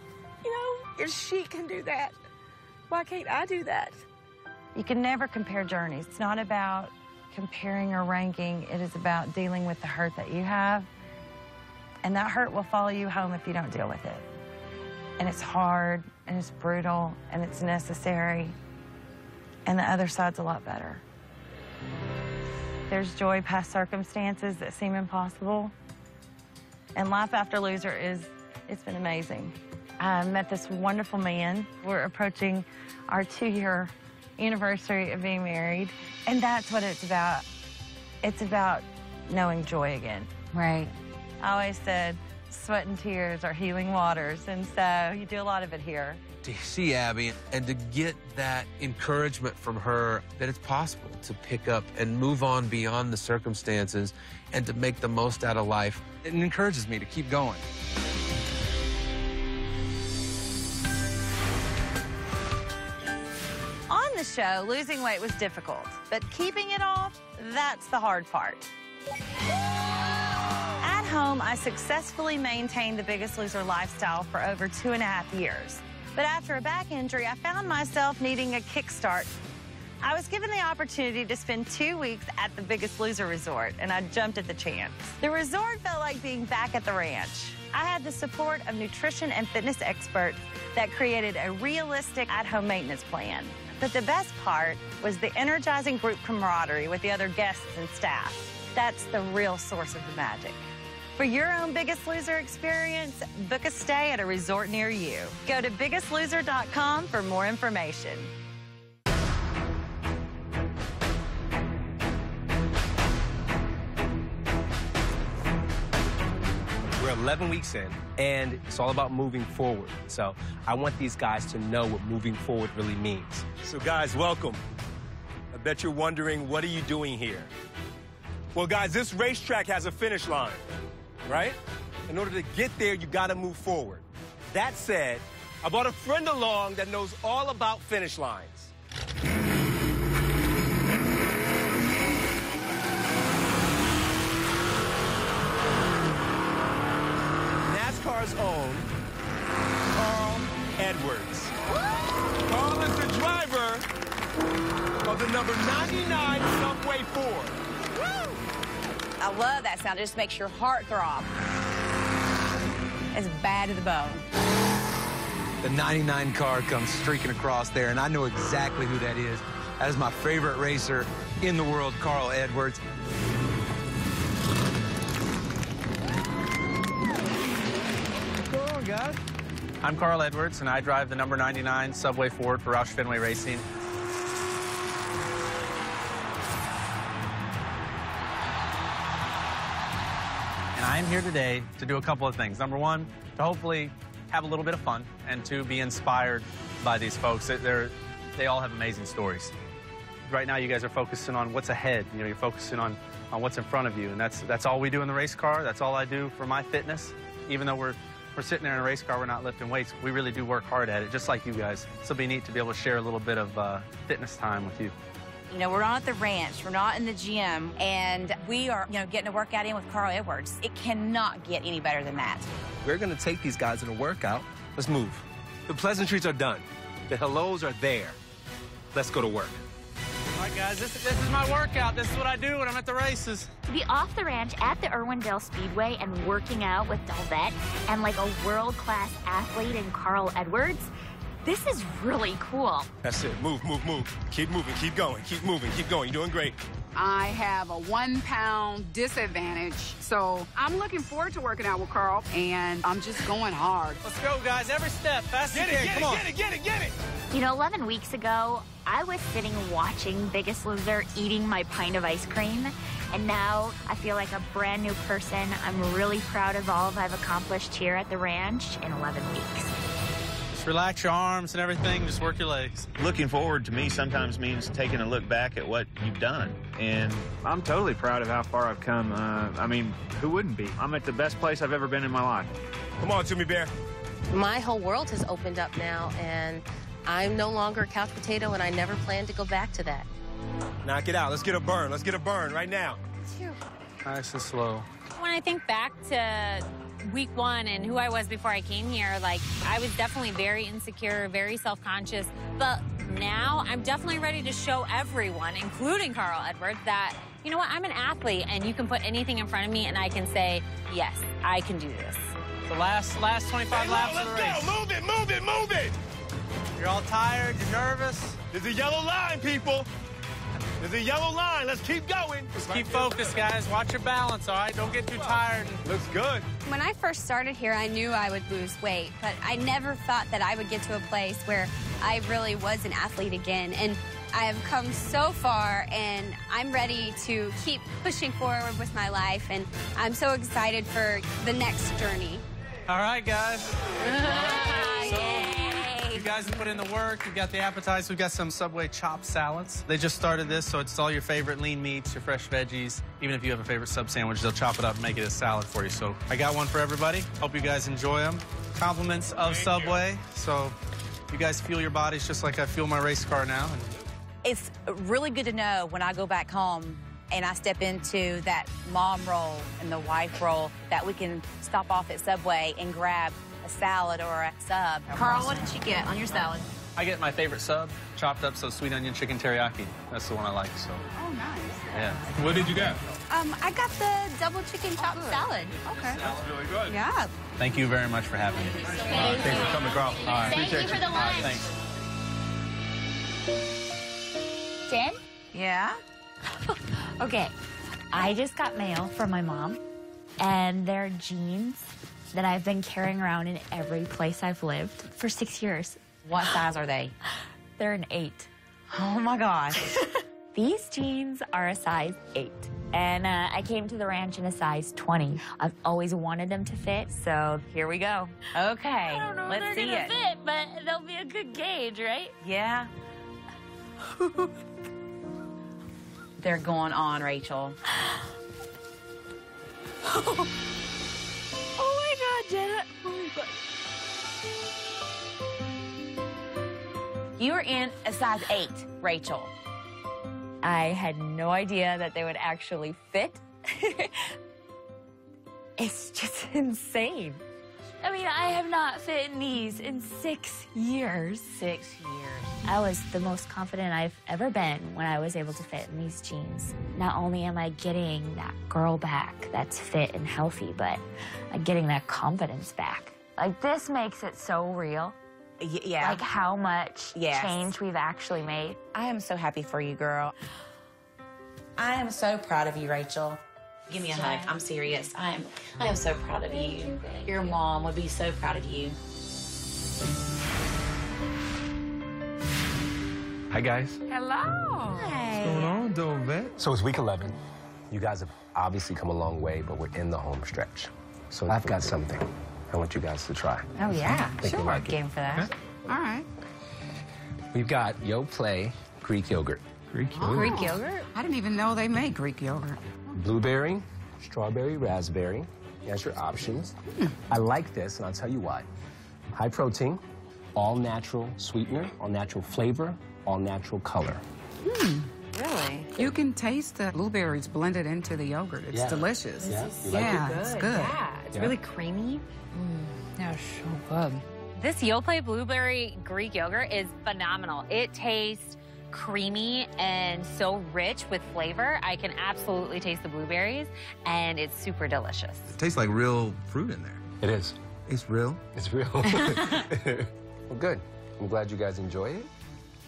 You know, if she can do that, why can't I do that? You can never compare journeys. It's not about comparing or ranking. It is about dealing with the hurt that you have. And that hurt will follow you home if you don't deal with it. And it's hard, and it's brutal, and it's necessary. And the other side's a lot better. There's joy past circumstances that seem impossible. And life after Loser it's been amazing. I met this wonderful man. We're approaching our 2-year anniversary of being married. And that's what it's about. It's about knowing joy again. Right. I always said, sweat and tears are healing waters. And so you do a lot of it here. To see Abby and to get that encouragement from her that it's possible to pick up and move on beyond the circumstances and to make the most out of life, it encourages me to keep going. On the show, losing weight was difficult, but keeping it off, that's the hard part. At home, I successfully maintained the Biggest Loser lifestyle for over 2.5 years. But after a back injury, I found myself needing a kickstart. I was given the opportunity to spend 2 weeks at the Biggest Loser resort, and I jumped at the chance. The resort felt like being back at the ranch. I had the support of nutrition and fitness experts that created a realistic at-home maintenance plan. But the best part was the energizing group camaraderie with the other guests and staff. That's the real source of the magic. For your own Biggest Loser experience, book a stay at a resort near you. Go to biggestloser.com for more information. We're 11 weeks in, and it's all about moving forward. So I want these guys to know what moving forward really means. So guys, welcome. I bet you're wondering, what are you doing here? Well, guys, this racetrack has a finish line, right? In order to get there, you gotta move forward. That said, I brought a friend along that knows all about finish lines. NASCAR's own Carl Edwards. Carl is the driver of the number 99 Subway Ford. I love that sound. It just makes your heart throb. It's bad to the bone. The 99 car comes streaking across there, and I know exactly who that is. That is my favorite racer in the world, Carl Edwards. What's going on, guys? I'm Carl Edwards, and I drive the number 99 Subway Ford for Roush Fenway Racing. And I am here today to do a couple of things. Number one, to hopefully have a little bit of fun, and to be inspired by these folks. They all have amazing stories. Right now, you guys are focusing on what's ahead. You know, you're focusing on what's in front of you, and that's all we do in the race car. That's all I do for my fitness. Even though we're sitting there in a race car, we're not lifting weights. We really do work hard at it, just like you guys. So it'll be neat to be able to share a little bit of fitness time with you. You know, we're not at the ranch, we're not in the gym, and we are, you know, getting a workout in with Carl Edwards. It cannot get any better than that. We're going to take these guys in a workout. Let's move. The pleasantries are done. The hellos are there. Let's go to work. All right, guys, this is my workout. This is what I do when I'm at the races. To be off the ranch at the Irwindale Speedway and working out with Delvette and like a world-class athlete in Carl Edwards, This is really cool. That's it. Move, move, move. Keep moving, keep going, keep moving, keep going. You're doing great. I have a 1 pound disadvantage, so I'm looking forward to working out with Carl, and I'm just going hard. Let's go, guys. Every step. Fast as you can. Come on. Get it. You know, 11 weeks ago, I was sitting watching Biggest Loser eating my pint of ice cream, and now I feel like a brand new person. I'm really proud of all I've accomplished here at the ranch in 11 weeks. Just relax your arms and everything. Just work your legs. Looking forward to me sometimes means taking a look back at what you've done. And I'm totally proud of how far I've come. I mean, who wouldn't be? I'm at the best place I've ever been in my life. Come on, Jimmy Bear. My whole world has opened up now, and I'm no longer a couch potato, and I never plan to go back to that. Knock it out. Let's get a burn. Let's get a burn right now. Nice and slow. When I think back to week 1 and who I was before I came here, like, I was definitely very insecure, very self-conscious. But now I'm definitely ready to show everyone, including Carl Edwards, that, you know what, I'm an athlete, and you can put anything in front of me, and I can say, yes, I can do this. The last 25 laps of the race. Let's go. Move it. You're all tired. You're nervous. There's a yellow line, people. There's a yellow line. Let's keep going. Just keep focused, guys. Watch your balance, all right? Don't get too tired. Looks good. When I first started here, I knew I would lose weight, but I never thought that I would get to a place where I really was an athlete again. And I have come so far, and I'm ready to keep pushing forward with my life, and I'm so excited for the next journey. All right, guys. You guys have put in the work. You've got the appetizers. We've got some Subway chopped salads. They just started this, so it's all your favorite lean meats, your fresh veggies. Even if you have a favorite sub sandwich, they'll chop it up and make it a salad for you. So I got one for everybody. Hope you guys enjoy them. Compliments of Subway. So you guys fuel your bodies just like I fuel my race car now. It's really good to know when I go back home and I step into that mom role and the wife role that we can stop off at Subway and grab a salad or a sub. Carl, what did you get on your salad? I get my favorite sub, chopped up, so sweet onion chicken teriyaki. That's the one I like, so. Oh, nice. Yeah. What did you get? I got the double chicken chopped salad. Okay. That's really good. Yeah. Thank you very much for having me. Thanks for coming, Carl. All right. Thank you for the lunch. Thanks. Jen? Yeah? Okay, I just got mail from my mom, and they're jeans that I've been carrying around in every place I've lived for 6 years. What size are they? They're an 8. Oh, my gosh. These jeans are a size 8. And I came to the ranch in a size 20. I've always wanted them to fit, so here we go. Okay, I don't know let's if see they're it. gonna fit, but they'll be a good gauge, right? Yeah. They're going on, Rachel. Oh my God, Jenna. Oh my God. You are in a size 8, Rachel. I had no idea that they would actually fit. It's just insane. I mean, I have not fit in these in 6 years. 6 years. I was the most confident I've ever been when I was able to fit in these jeans. Not only am I getting that girl back that's fit and healthy, but I'm getting that confidence back. Like, this makes it so real. Yeah. Like, how much change we've actually made. I am so happy for you, girl. I am so proud of you, Rachel. Give me a hug. I'm serious. I am so proud of you. Your mom would be so proud of you. Hi, guys. Hello. What's going on, doing, vet? So it's week 11. You guys have obviously come a long way, but we're in the home stretch. So I've got something I want you guys to try. Oh, yeah. I think you'll like it. Game for that. Okay. All right. We've got Yo Play Greek yogurt. Greek yogurt? Greek yogurt? I didn't even know they made Greek yogurt. Blueberry, strawberry, raspberry. As your options. I like this, and I'll tell you why. High protein, all natural sweetener, all natural flavor, all natural color. Really? You can taste the blueberries blended into the yogurt. It's delicious. Yeah, you like it? It's good. Yeah, it's really creamy. That's so good. This Yoplait blueberry Greek yogurt is phenomenal. It tastes creamy and so rich with flavor. I can absolutely taste the blueberries, and it's super delicious. It tastes like real fruit in there. It is. It's real? It's real. Well, good. I'm glad you guys enjoy it.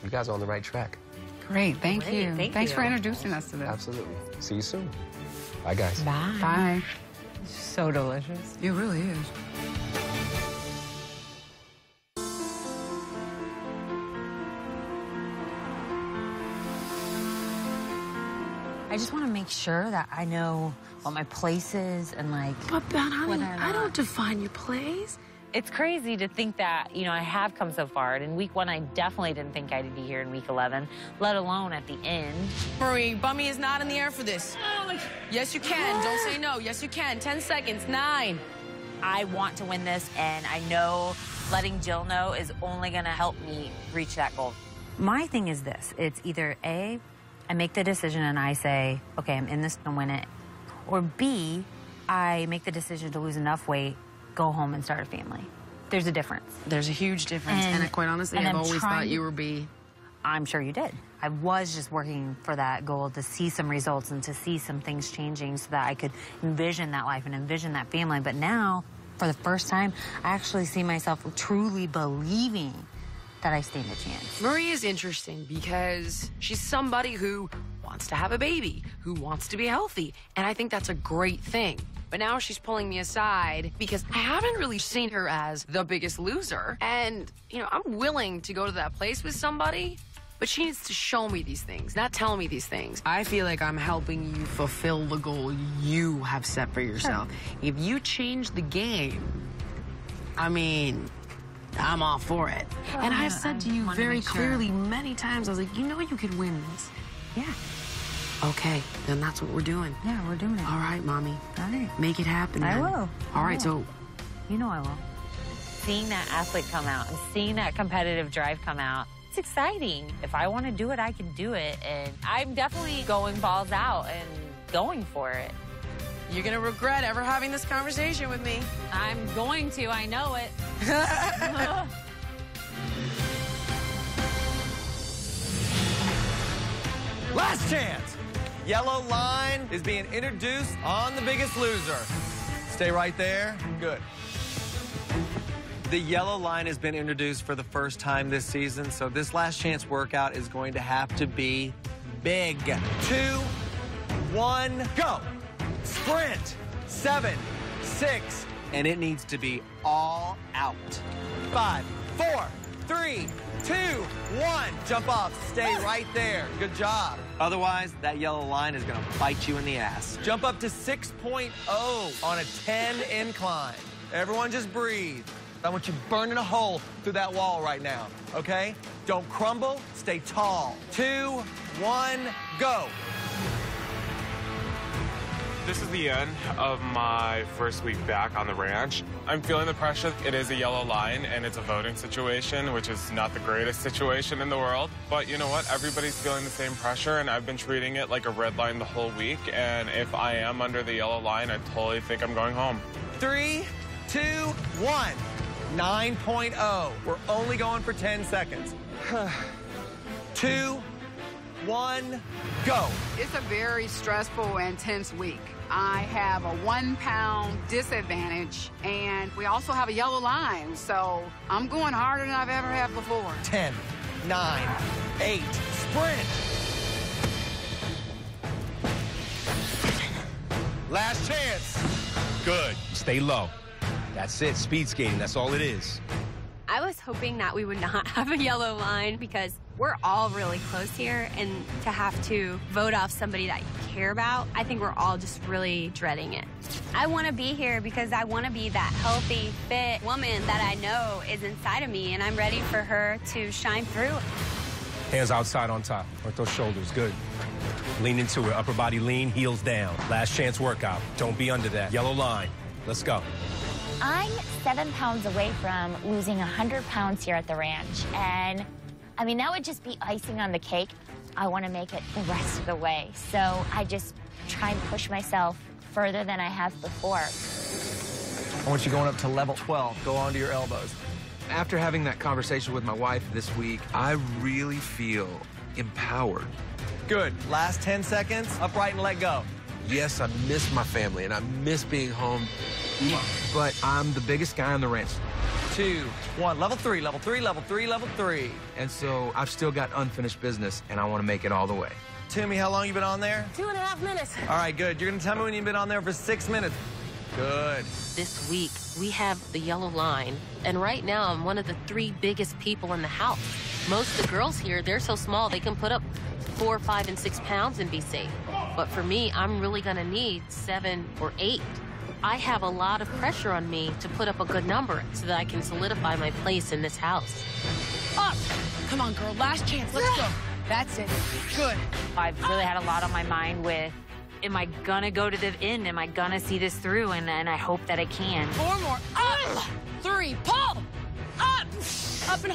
You guys are on the right track. Great, thank you. Thanks for introducing us to this. Absolutely. See you soon. Bye, guys. Bye. Bye. So delicious. It really is. I just want to make sure that I know what my place is and like. But honey, I don't define your place. It's crazy to think that, you know, I have come so far. And in week 1, I definitely didn't think I'd be here in week 11, let alone at the end. Marie, Bummy is not in the air for this. Yes, you can. Don't say no. Yes, you can. 10 seconds. 9. I want to win this, and I know letting Jill know is only going to help me reach that goal. My thing is this. It's either A, I make the decision and I say, okay, I'm in this to win it. Or B, I make the decision to lose enough weight, go home and start a family. There's a difference. There's a huge difference. And quite honestly, I've always thought you would be. I'm sure you did. I was just working for that goal to see some results and to see some things changing so that I could envision that life and envision that family. But now, for the first time, I actually see myself truly believing that I stand a chance. Marie is interesting because she's somebody who wants to have a baby, who wants to be healthy, and I think that's a great thing. But now she's pulling me aside because I haven't really seen her as the biggest loser. And, you know, I'm willing to go to that place with somebody, but she needs to show me these things, not tell me these things. I feel like I'm helping you fulfill the goal you have set for yourself. If you change the game, I mean, I'm all for it. And I've said to you very clearly many times, I was like, you know you could win this. Yeah. Okay, then that's what we're doing. Yeah, we're doing it. All right, Mommy. All right. Make it happen, I then. will. All right, so... You know I will. Seeing that athlete come out and seeing that competitive drive come out, it's exciting. If I want to do it, I can do it. And I'm definitely going balls out and going for it. You're going to regret ever having this conversation with me. I'm going to. I know it. Last chance. Yellow line is being introduced on The Biggest Loser. Stay right there. Good. The yellow line has been introduced for the first time this season, so this last chance workout is going to have to be big. 2, 1, go. Sprint. 7, 6, and it needs to be all out. 5, 4, 3, 2, 1. Jump off. Stay right there. Good job. Otherwise, that yellow line is going to bite you in the ass. Jump up to 6.0 on a 10 incline. Everyone just breathe. I want you burning a hole through that wall right now, okay? Don't crumble. Stay tall. 2, 1, go. This is the end of my first week back on the ranch. I'm feeling the pressure. It is a yellow line, and it's a voting situation, which is not the greatest situation in the world. But you know what? Everybody's feeling the same pressure, and I've been treating it like a red line the whole week. And if I am under the yellow line, I totally think I'm going home. 3, 2, 1. 9.0. We're only going for 10 seconds. 2, 1, go. It's a very stressful and intense week. I have a 1-pound disadvantage, and we also have a yellow line, so I'm going harder than I've ever have before. 10, 9, 8, sprint. Last chance. Good. Stay low. That's it. Speed skating. That's all it is. I was hoping that we would not have a yellow line because we're all really close here, and to have to vote off somebody that you care about, I think we're all just really dreading it. I want to be here because I want to be that healthy, fit woman that I know is inside of me, and I'm ready for her to shine through. Hands outside on top. Work those shoulders. Good. Lean into it. Upper body lean, heels down. Last chance workout. Don't be under that. Yellow line. Let's go. I'm 7 pounds away from losing 100 pounds here at the ranch, and I mean, that would just be icing on the cake. I want to make it the rest of the way, so I just try and push myself further than I have before. I want you going up to level 12. Go onto your elbows. After having that conversation with my wife this week, I really feel empowered. Good. Last 10 seconds, upright and let go. Yes, I miss my family, and I miss being home, but I'm the biggest guy on the ranch. 2, 1. Level 3, level 3, level 3, level 3. And so I've still got unfinished business, and I want to make it all the way. Toomey, how long you been on there? 2.5 minutes. All right, good. You're going to tell me when you've been on there for 6 minutes. Good. This week, we have the yellow line, and right now, I'm one of the 3 biggest people in the house. Most of the girls here, they're so small, they can put up 4, 5, and 6 pounds and be safe. But for me, I'm really gonna need 7 or 8. I have a lot of pressure on me to put up a good number so that I can solidify my place in this house. Up! Come on, girl, last chance, let's go. That's it. Good. I've really had a lot on my mind with, am I gonna go to the end? Am I gonna see this through? And I hope that I can. 4 more. Up! 3, pull! Up! Up and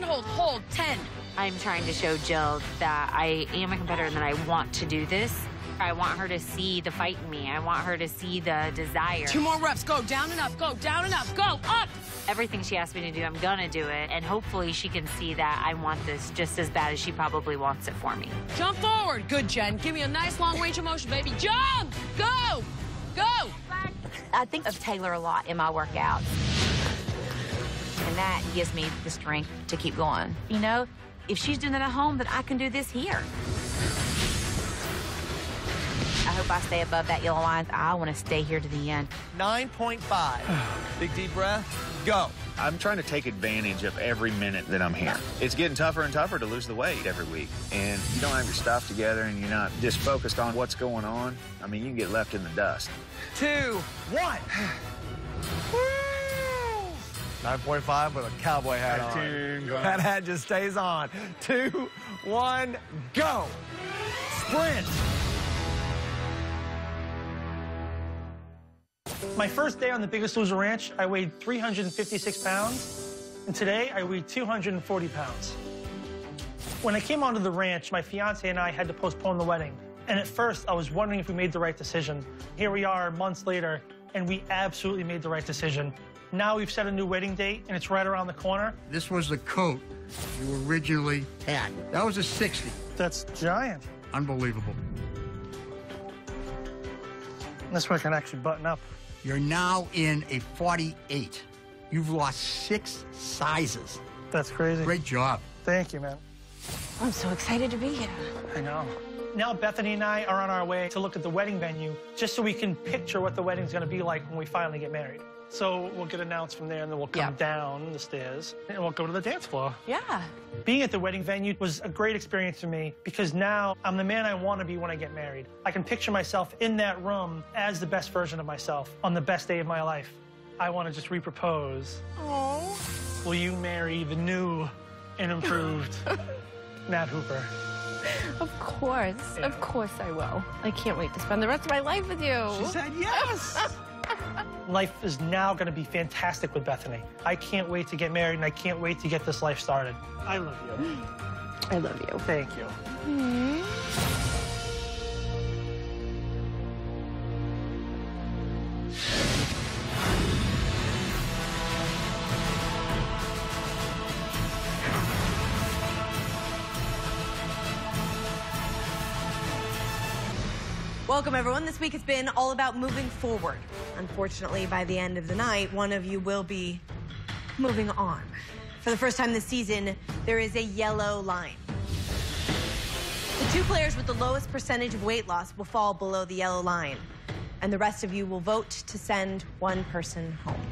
hold, hold. 10. I'm trying to show Jill that I am a competitor and that I want to do this. I want her to see the fight in me. I want her to see the desire. 2 more reps. Go down and up. Go down and up. Go up. Everything she asks me to do, I'm gonna do it. And hopefully she can see that I want this just as bad as she probably wants it for me. Jump forward. Good, Jen. Give me a nice long range of motion, baby. Jump! Go! Go! I think of Taylor a lot in my workouts. And that gives me the strength to keep going. You know, if she's doing it at home, then I can do this here. I hope I stay above that yellow line. I want to stay here to the end. 9.5. Big deep breath. Go. I'm trying to take advantage of every minute that I'm here. It's getting tougher and tougher to lose the weight every week. And you don't have your stuff together and you're not just focused on what's going on. I mean, you can get left in the dust. 2, 1. 9.5 with a cowboy hat on. That hat just stays on. 2, 1, go. Sprint. My first day on the Biggest Loser Ranch, I weighed 356 pounds, and today I weigh 240 pounds. When I came onto the ranch, my fiance and I had to postpone the wedding. And at first, I was wondering if we made the right decision. Here we are months later, and we absolutely made the right decision. Now we've set a new wedding date, and it's right around the corner. This was the coat you originally had. That was a 60. That's giant. Unbelievable. This one can actually button up. You're now in a 48. You've lost 6 sizes. That's crazy. Great job. Thank you, man. I'm so excited to be here. I know. Now Bethany and I are on our way to look at the wedding venue just so we can picture what the wedding's going to be like when we finally get married. So we'll get announced from there, and then we'll come down the stairs, and we'll go to the dance floor. Yeah. Being at the wedding venue was a great experience for me because now I'm the man I want to be when I get married. I can picture myself in that room as the best version of myself on the best day of my life. I want to just re-propose. Oh. Will you marry the new and improved Matt Hooper? Of course I will. I can't wait to spend the rest of my life with you. She said yes. Life is now going to be fantastic with Bethany. I can't wait to get married, and I can't wait to get this life started. I love you. I love you. Thank you. Welcome, everyone. This week has been all about moving forward. Unfortunately, by the end of the night, one of you will be moving on. For the first time this season, there is a yellow line. The 2 players with the lowest percentage of weight loss will fall below the yellow line, and the rest of you will vote to send one person home.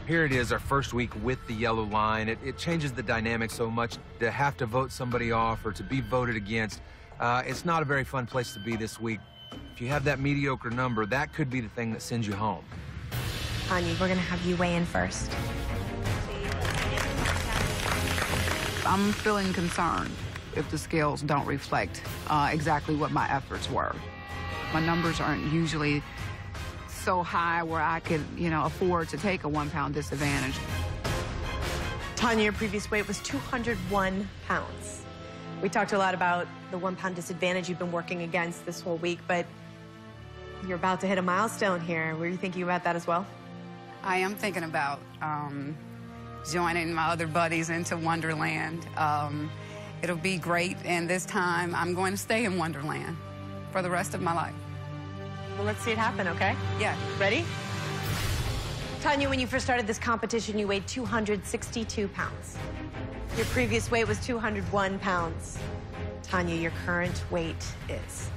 Here it is, our first week with the yellow line. It changes the dynamic so much to have to vote somebody off or to be voted against. It's not a very fun place to be this week. If you have that mediocre number, that could be the thing that sends you home. Anya, we're going to have you weigh in first. I'm feeling concerned if the scales don't reflect exactly what my efforts were. My numbers aren't usually so high where I could, afford to take a 1-pound disadvantage. Tanya, your previous weight was 201 pounds. We talked a lot about the 1-pound disadvantage you've been working against this whole week, but you're about to hit a milestone here. Were you thinking about that as well? I am thinking about joining my other buddies into Wonderland. It'll be great, and this time I'm going to stay in Wonderland for the rest of my life. Well, let's see it happen, okay? Yeah. Ready? Tanya, when you first started this competition, you weighed 262 pounds. Your previous weight was 201 pounds. Tanya, your current weight is...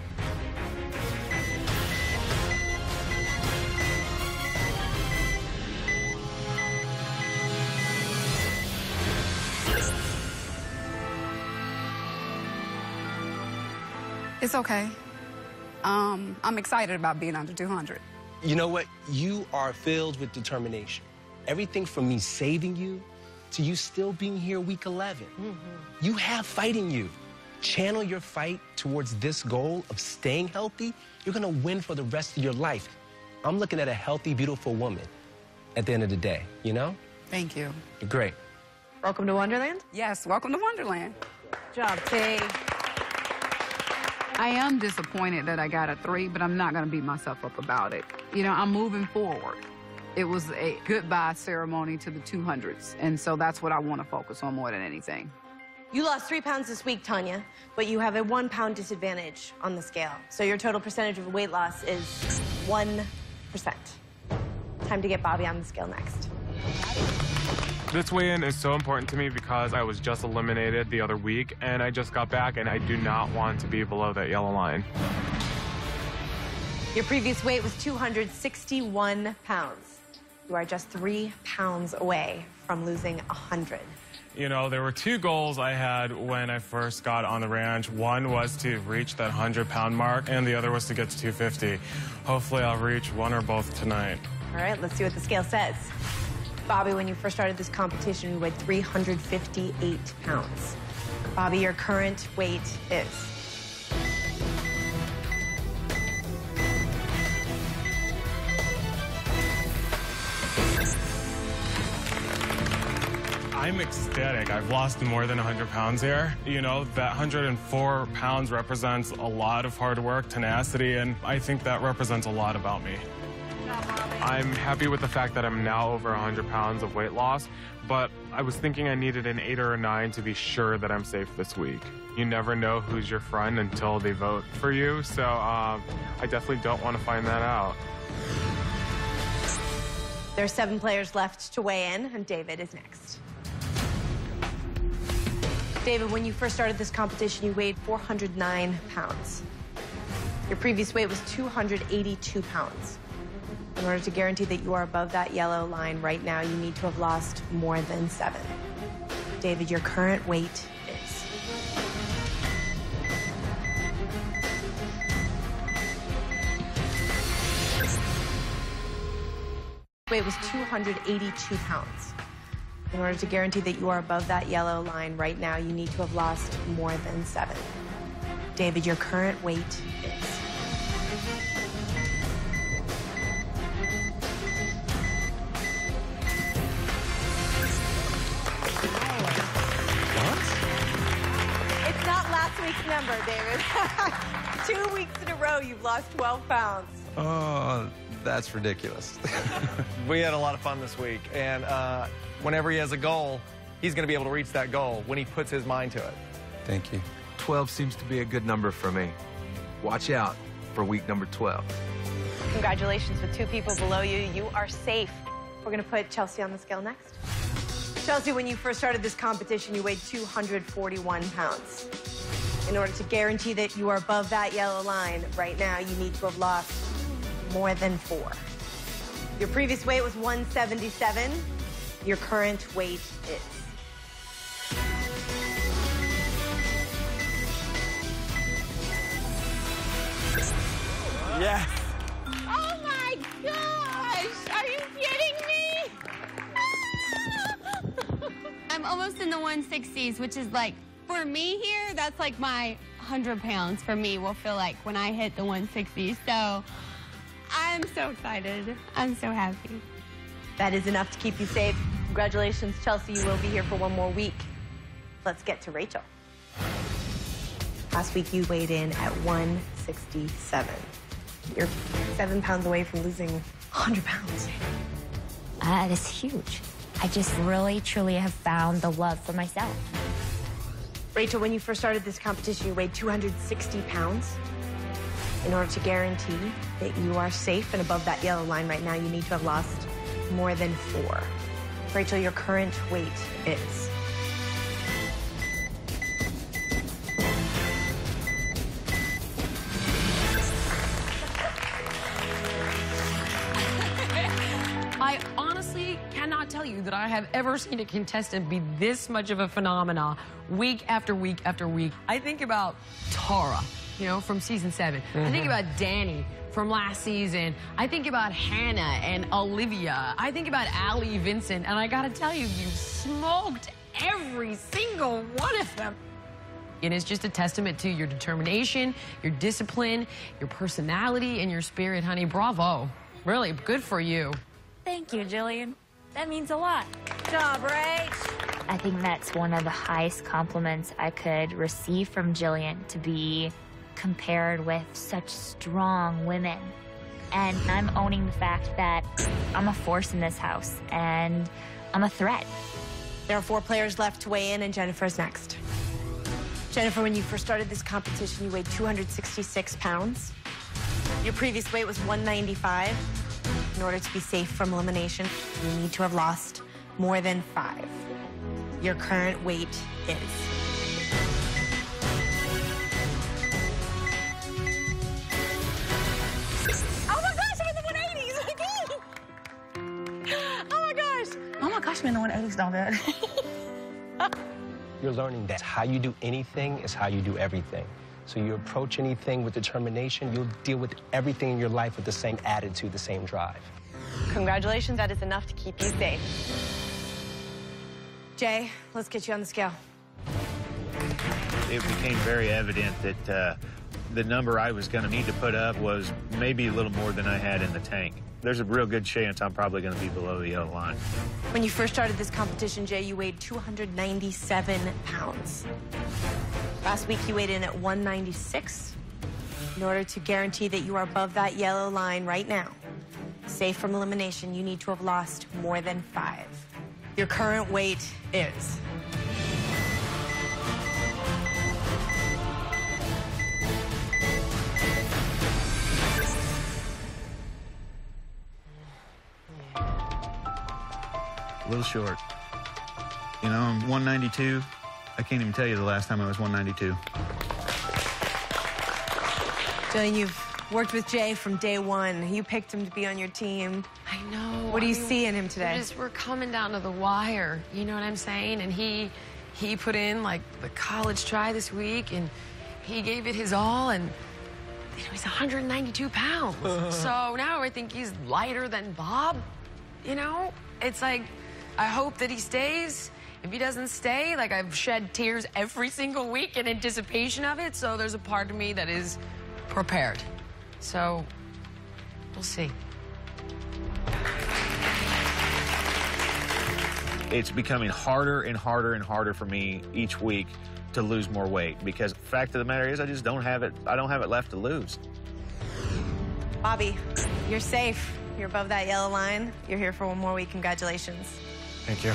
It's okay. I'm excited about being under 200. You know what? You are filled with determination. Everything from me saving you to you still being here week 11. You have fight in you. Channel your fight towards this goal of staying healthy. You're gonna win for the rest of your life. I'm looking at a healthy, beautiful woman at the end of the day, you know? Thank you. You're great. Welcome to Wonderland? Yes, welcome to Wonderland. Good job, T. I am disappointed that I got a 3, but I'm not going to beat myself up about it. You know, I'm moving forward. It was a goodbye ceremony to the 200s, and so that's what I want to focus on more than anything. You lost 3 pounds this week, Tanya, but you have a 1 pound disadvantage on the scale. So your total percentage of weight loss is 1%. Time to get Bobby on the scale next. This weigh-in is so important to me because I was just eliminated the other week, and I just got back, and I do not want to be below that yellow line. Your previous weight was 261 pounds. You are just 3 pounds away from losing 100. You know, there were 2 goals I had when I first got on the ranch. One was to reach that 100-pound mark, and the other was to get to 250. Hopefully, I'll reach one or both tonight. All right, let's see what the scale says. Bobby, when you first started this competition, you weighed 358 pounds. Bobby, your current weight is... I'm ecstatic. I've lost more than 100 pounds here. You know, that 104 pounds represents a lot of hard work, tenacity, and I think that represents a lot about me. I'm happy with the fact that I'm now over 100 pounds of weight loss, but I was thinking I needed an 8 or a 9 to be sure that I'm safe this week. You never know who's your friend until they vote for you, so I definitely don't want to find that out. There are 7 players left to weigh in, and David is next. David, when you first started this competition, you weighed 409 pounds. Your previous weight was 282 pounds. In order to guarantee that you are above that yellow line right now, you need to have lost more than 7. David, your current weight is... Weight was 282 pounds. In order to guarantee that you are above that yellow line right now, you need to have lost more than 7. David, your current weight is... It's not last week's number, David. 2 weeks in a row, you've lost 12 pounds. Oh, that's ridiculous. We had a lot of fun this week, and whenever he has a goal, he's going to be able to reach that goal when he puts his mind to it. Thank you. 12 seems to be a good number for me. Watch out for week number 12. Congratulations. With 2 people below you, you are safe. We're going to put Chelsea on the scale next. Chelsea, when you first started this competition, you weighed 241 pounds. In order to guarantee that you are above that yellow line right now, you need to have lost more than 4. Your previous weight was 177. Your current weight is... Yes. Oh my gosh! Are you kidding me? I'm almost in the 160s, which is like, for me here, that's like my 100 pounds for me will feel like when I hit the 160s. So I'm so excited. I'm so happy. That is enough to keep you safe. Congratulations, Chelsea. You will be here for 1 more week. Let's get to Rachel. Last week, you weighed in at 167. You're 7 pounds away from losing 100 pounds. That is huge. I just really, truly have found the love for myself. Rachel, when you first started this competition, you weighed 260 pounds. In order to guarantee that you are safe and above that yellow line right now, you need to have lost more than 4. Rachel, your current weight is? I honestly cannot tell you that I have ever seen a contestant be this much of a phenomena week after week after week. I think about Tara, you know, from season 7. I think about Danny from last season. I think about Hannah and Olivia. I think about Allie Vincent. And I gotta tell you, you smoked every single one of them. And it's just a testament to your determination, your discipline, your personality, and your spirit, honey. Bravo. Really, good for you. Thank you, Jillian. That means a lot. Good job, Rach. I think that's one of the highest compliments I could receive from Jillian, to be compared with such strong women. And I'm owning the fact that I'm a force in this house, and I'm a threat. There are 4 players left to weigh in, and Jennifer's next. Jennifer, when you first started this competition, you weighed 266 pounds. Your previous weight was 195. In order to be safe from elimination, you need to have lost more than 5. Your current weight is? Oh my gosh, I'm in the 180s! Oh my gosh! Oh my gosh, I'm in the 180s, don't it? You're learning that how you do anything is how you do everything. So you approach anything with determination, you'll deal with everything in your life with the same attitude, the same drive. Congratulations, that is enough to keep you safe. Jay, let's get you on the scale. It became very evident that the number I was going to need to put up was maybe a little more than I had in the tank. There's a real good chance I'm probably going to be below the yellow line. When you first started this competition, Jay, you weighed 297 pounds. Last week, you weighed in at 196. In order to guarantee that you are above that yellow line right now, safe from elimination, you need to have lost more than 5. Your current weight is? A little short. You know, I'm 192. I can't even tell you the last time I was 192. Jillian, you've worked with Jay from day 1. You picked him to be on your team. I know. What do you see in him today? We're coming down to the wire, you know what I'm saying? And he put in, like, the college try this week, and he gave it his all, and you know, he's 192 pounds. So now I think he's lighter than Bob, you know? It's like, I hope that he stays. If he doesn't stay, like, I've shed tears every single week in anticipation of it, so there's a part of me that is prepared. So, we'll see. It's becoming harder and harder and harder for me each week to lose more weight, because the fact of the matter is I just don't have it. I don't have it left to lose. Bobby, you're safe. You're above that yellow line. You're here for 1 more week. Congratulations. Thank you.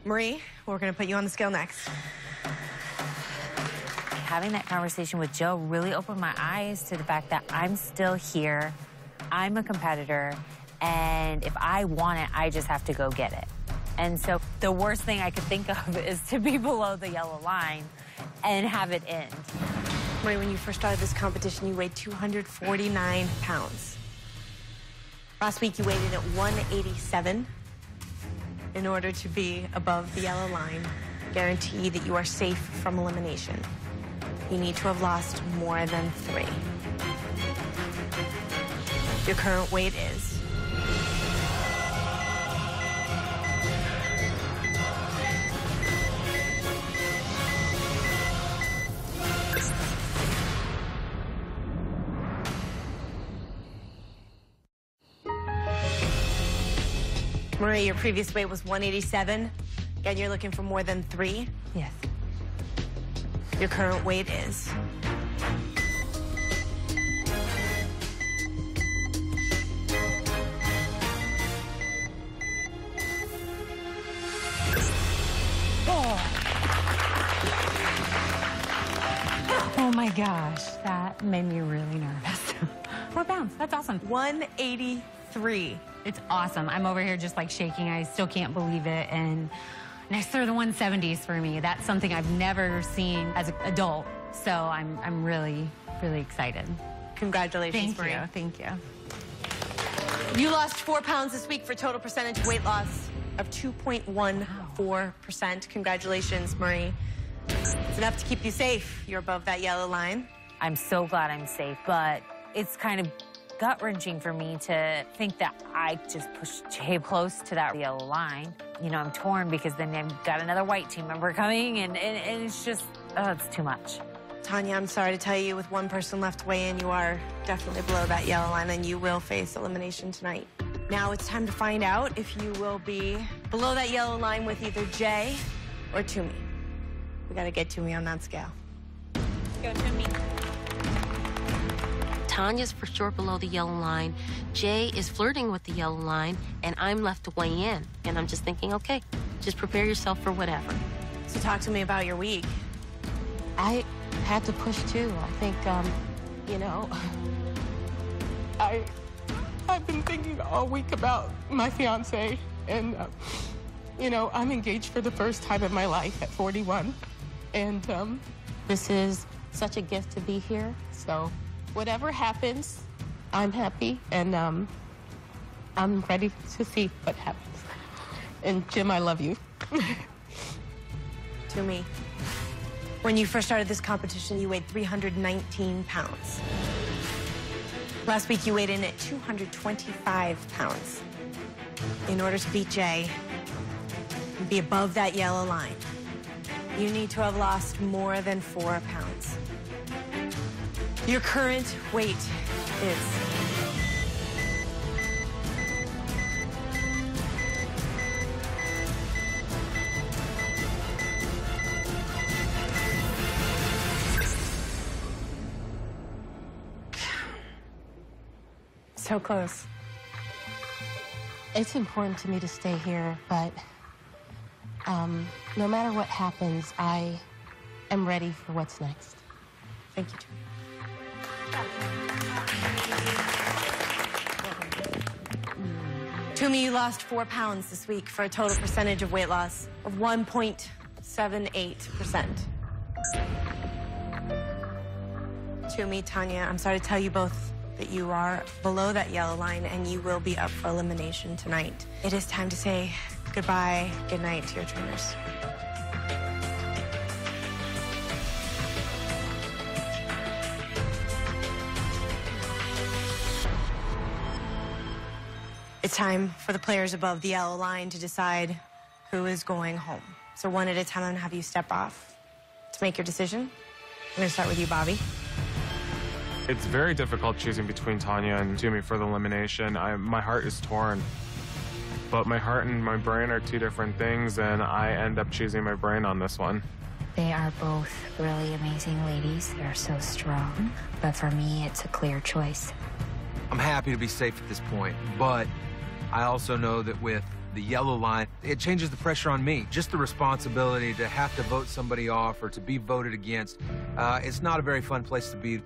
Marie, we're going to put you on the scale next. Having that conversation with Joe really opened my eyes to the fact that I'm still here. I'm a competitor, and if I want it, I just have to go get it. And so the worst thing I could think of is to be below the yellow line and have it end. Marie, when you first started this competition, you weighed 249 pounds. Last week, you weighed in at 187. In order to be above the yellow line, guarantee that you are safe from elimination, you need to have lost more than 3. Your current weight is? Marie, your previous weight was 187. Again, you're looking for more than 3. Yes. Your current weight is? Oh my gosh, that made me really nervous. 4 pounds, that's awesome. 184. 3. It's awesome. I'm over here just like shaking. I still can't believe it. And next are the 170s for me. That's something I've never seen as an adult. So I'm really, really excited. Congratulations, Marie. Thank you. You lost 4 pounds this week for total percentage of weight loss of 2.14%. Congratulations, Marie. It's enough to keep you safe. You're above that yellow line. I'm so glad I'm safe, but it's kind of gut-wrenching for me to think that I just pushed Jay close to that yellow line. You know, I'm torn because then I've got another white team member coming, and it's just, it's too much. Tanya, I'm sorry to tell you, with one person left to weigh in, you are definitely below that yellow line, and you will face elimination tonight. Now it's time to find out if you will be below that yellow line with either Jay or Toomey. We got to get Toomey on that scale. Go, Toomey. Tanya's for sure below the yellow line. Jay is flirting with the yellow line, and I'm left to weigh in. And I'm just thinking, okay, just prepare yourself for whatever. So talk to me about your week. I had to push too. I think, you know, I've been thinking all week about my fiance, and you know, I'm engaged for the first time in my life at 41, and this is such a gift to be here. So whatever happens, I'm happy, and I'm ready to see what happens. And Jim, I love you. Toomey, when you first started this competition, you weighed 319 pounds. Last week, you weighed in at 225 pounds. In order to beat Jay and be above that yellow line, you need to have lost more than 4 pounds. Your current weight is... So close. It's important to me to stay here, but no matter what happens, I am ready for what's next. Thank you, Toomey, you lost 4 pounds this week for a total percentage of weight loss of 1.78%. Toomey, Tanya, I'm sorry to tell you both that you are below that yellow line and you will be up for elimination tonight. It is time to say goodbye, good night to your trainers. It's time for the players above the yellow line to decide who is going home. So one at a time, I'm gonna have you step off to make your decision. I'm gonna start with you, Bobby. It's very difficult choosing between Tanya and Toomey for the elimination. My heart is torn. But my heart and my brain are two different things, and I end up choosing my brain on this one. They are both really amazing ladies. They're so strong. But for me, it's a clear choice. I'm happy to be safe at this point, but I also know that with the yellow line, it changes the pressure on me. Just the responsibility to have to vote somebody off or to be voted against. It's not a very fun place to be.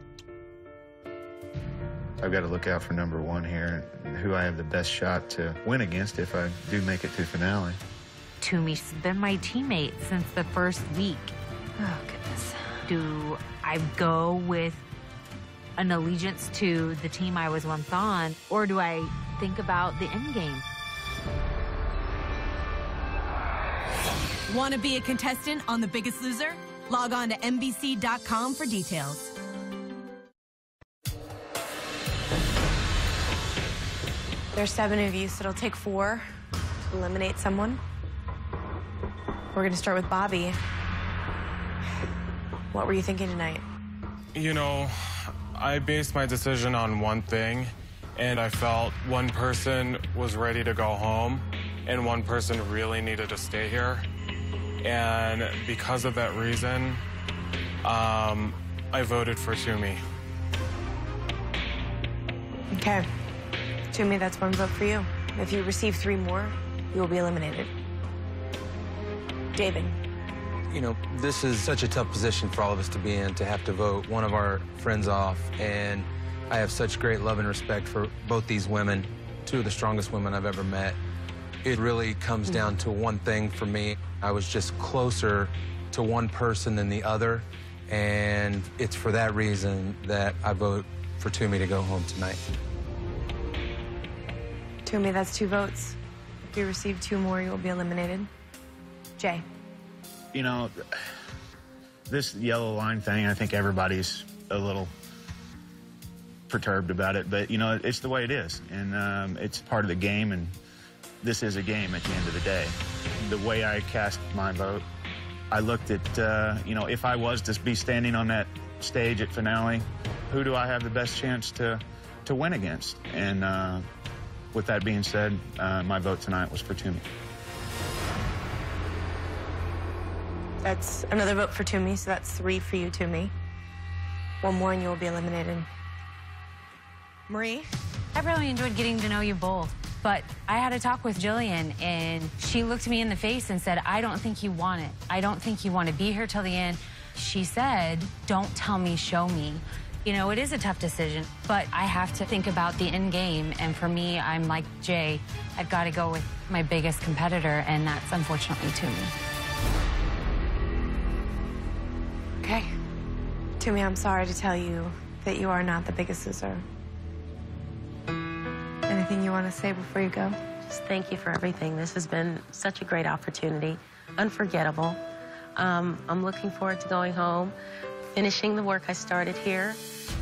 I've got to look out for number 1 here, and who I have the best shot to win against if I do make it to finale. Toomey's been my teammate since the first week. Oh, goodness. Do I go with an allegiance to the team I was once on, or do I think about the end game? Want to be a contestant on The Biggest Loser? Log on to NBC.com for details. There's 7 of you, so it'll take 4 to eliminate someone. We're gonna start with Bobby. What were you thinking tonight? You know, I based my decision on one thing, and I felt one person was ready to go home, and one person really needed to stay here. And because of that reason, I voted for Toomey. Okay. Toomey, that's 1 vote for you. If you receive 3 more, you will be eliminated. David. You know, this is such a tough position for all of us to be in, to have to vote one of our friends off. And I have such great love and respect for both these women. two of the strongest women I've ever met. It really comes down to one thing for me. I was just closer to one person than the other, and it's for that reason that I vote for Toomey to go home tonight. Toomey, that's 2 votes. If you receive 2 more, you will be eliminated. Jay. You know, this yellow line thing, I think everybody's a little perturbed about it, but, you know, it's the way it is, and it's part of the game, and this is a game at the end of the day. The way I cast my vote, I looked at, you know, if I was to be standing on that stage at finale, who do I have the best chance to win against? And with that being said, my vote tonight was for Toomey. That's another vote for Toomey, so that's 3 for you, Toomey. 1 more and you will be eliminated. Marie? I really enjoyed getting to know you both, but I had a talk with Jillian, and she looked me in the face and said, I don't think you want it. I don't think you want to be here till the end. She said, don't tell me, show me. You know, it is a tough decision, but I have to think about the end game, and for me, I'm like Jay. I've got to go with my biggest competitor, and that's unfortunately Toomey. Okay. Toomey, I'm sorry to tell you that you are not the biggest loser. Anything you want to say before you go? Just thank you for everything. This has been such a great opportunity, unforgettable. I'm looking forward to going home, finishing the work I started here,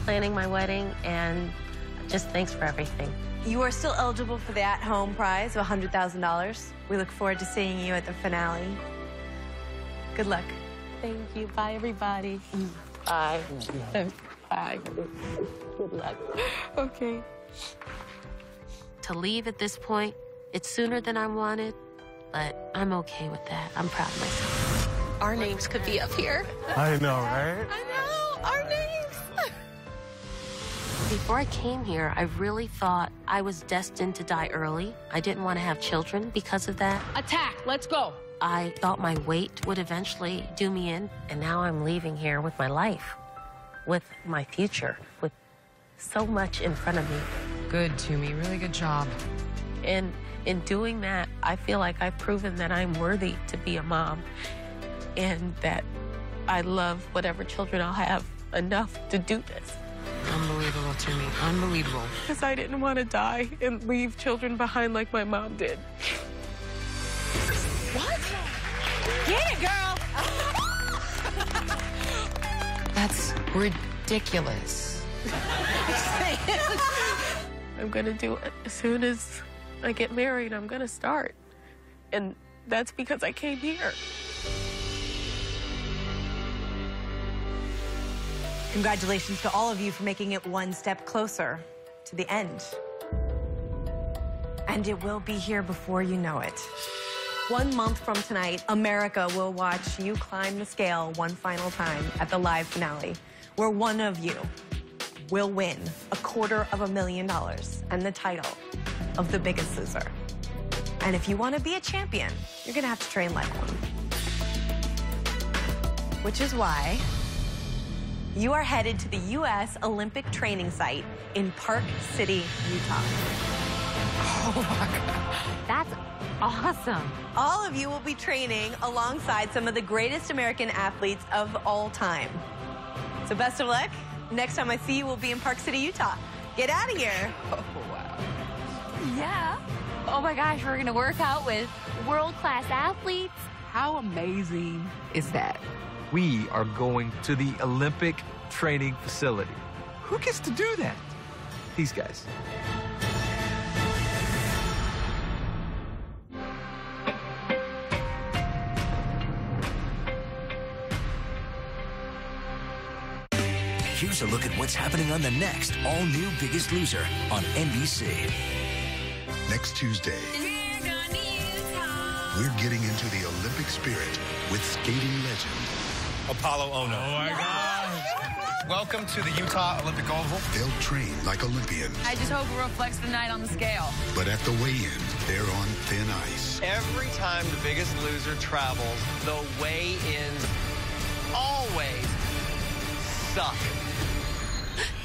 planning my wedding, and just thanks for everything. You are still eligible for the at-home prize of $100,000. We look forward to seeing you at the finale. Good luck. Thank you. Bye, everybody. Bye. Bye. Good luck. Okay. To leave at this point, it's sooner than I wanted, but I'm okay with that. I'm proud of myself. Our names could be up here. I know, right? I know, our names. Before I came here, I really thought I was destined to die early. I didn't want to have children because of that. Attack, let's go. I thought my weight would eventually do me in, and now I'm leaving here with my life, with my future, with so much in front of me. Good, Toomey, really good job. And in doing that, I feel like I've proven that I'm worthy to be a mom, and that I love whatever children I'll have enough to do this. Unbelievable, Toomey, unbelievable. Because I didn't want to die and leave children behind like my mom did. What? Get it, girl! That's ridiculous. I'm going to do it as soon as I get married. I'm going to start. And that's because I came here. Congratulations to all of you for making it one step closer to the end. And it will be here before you know it. 1 month from tonight, America will watch you climb the scale one final time at the live finale, where one of you will win $250,000 and the title of the Biggest Loser. And if you want to be a champion, you're going to have to train like one. Which is why you are headed to the U.S. Olympic training site in Park City, Utah. Oh, my God. That's awesome. All of you will be training alongside some of the greatest American athletes of all time. So best of luck. Next time I see you, we'll be in Park City, Utah. Get out of here. Oh, wow. Yeah. Oh, my gosh, we're going to work out with world-class athletes. How amazing is that? We are going to the Olympic training facility. Who gets to do that? These guys. Here's a look at what's happening on the next all-new Biggest Loser on NBC. Next Tuesday, we're getting into the Olympic spirit with skating legend Apollo Ono. Oh, my gosh. Welcome to the Utah Olympic Oval. They'll train like Olympians, I just hope it reflects the night on the scale. but at the weigh-in, they're on thin ice. Every time the Biggest Loser travels, the weigh-ins always suck.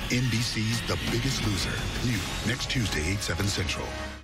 NBC's The Biggest Loser. New next Tuesday, 8/7 Central.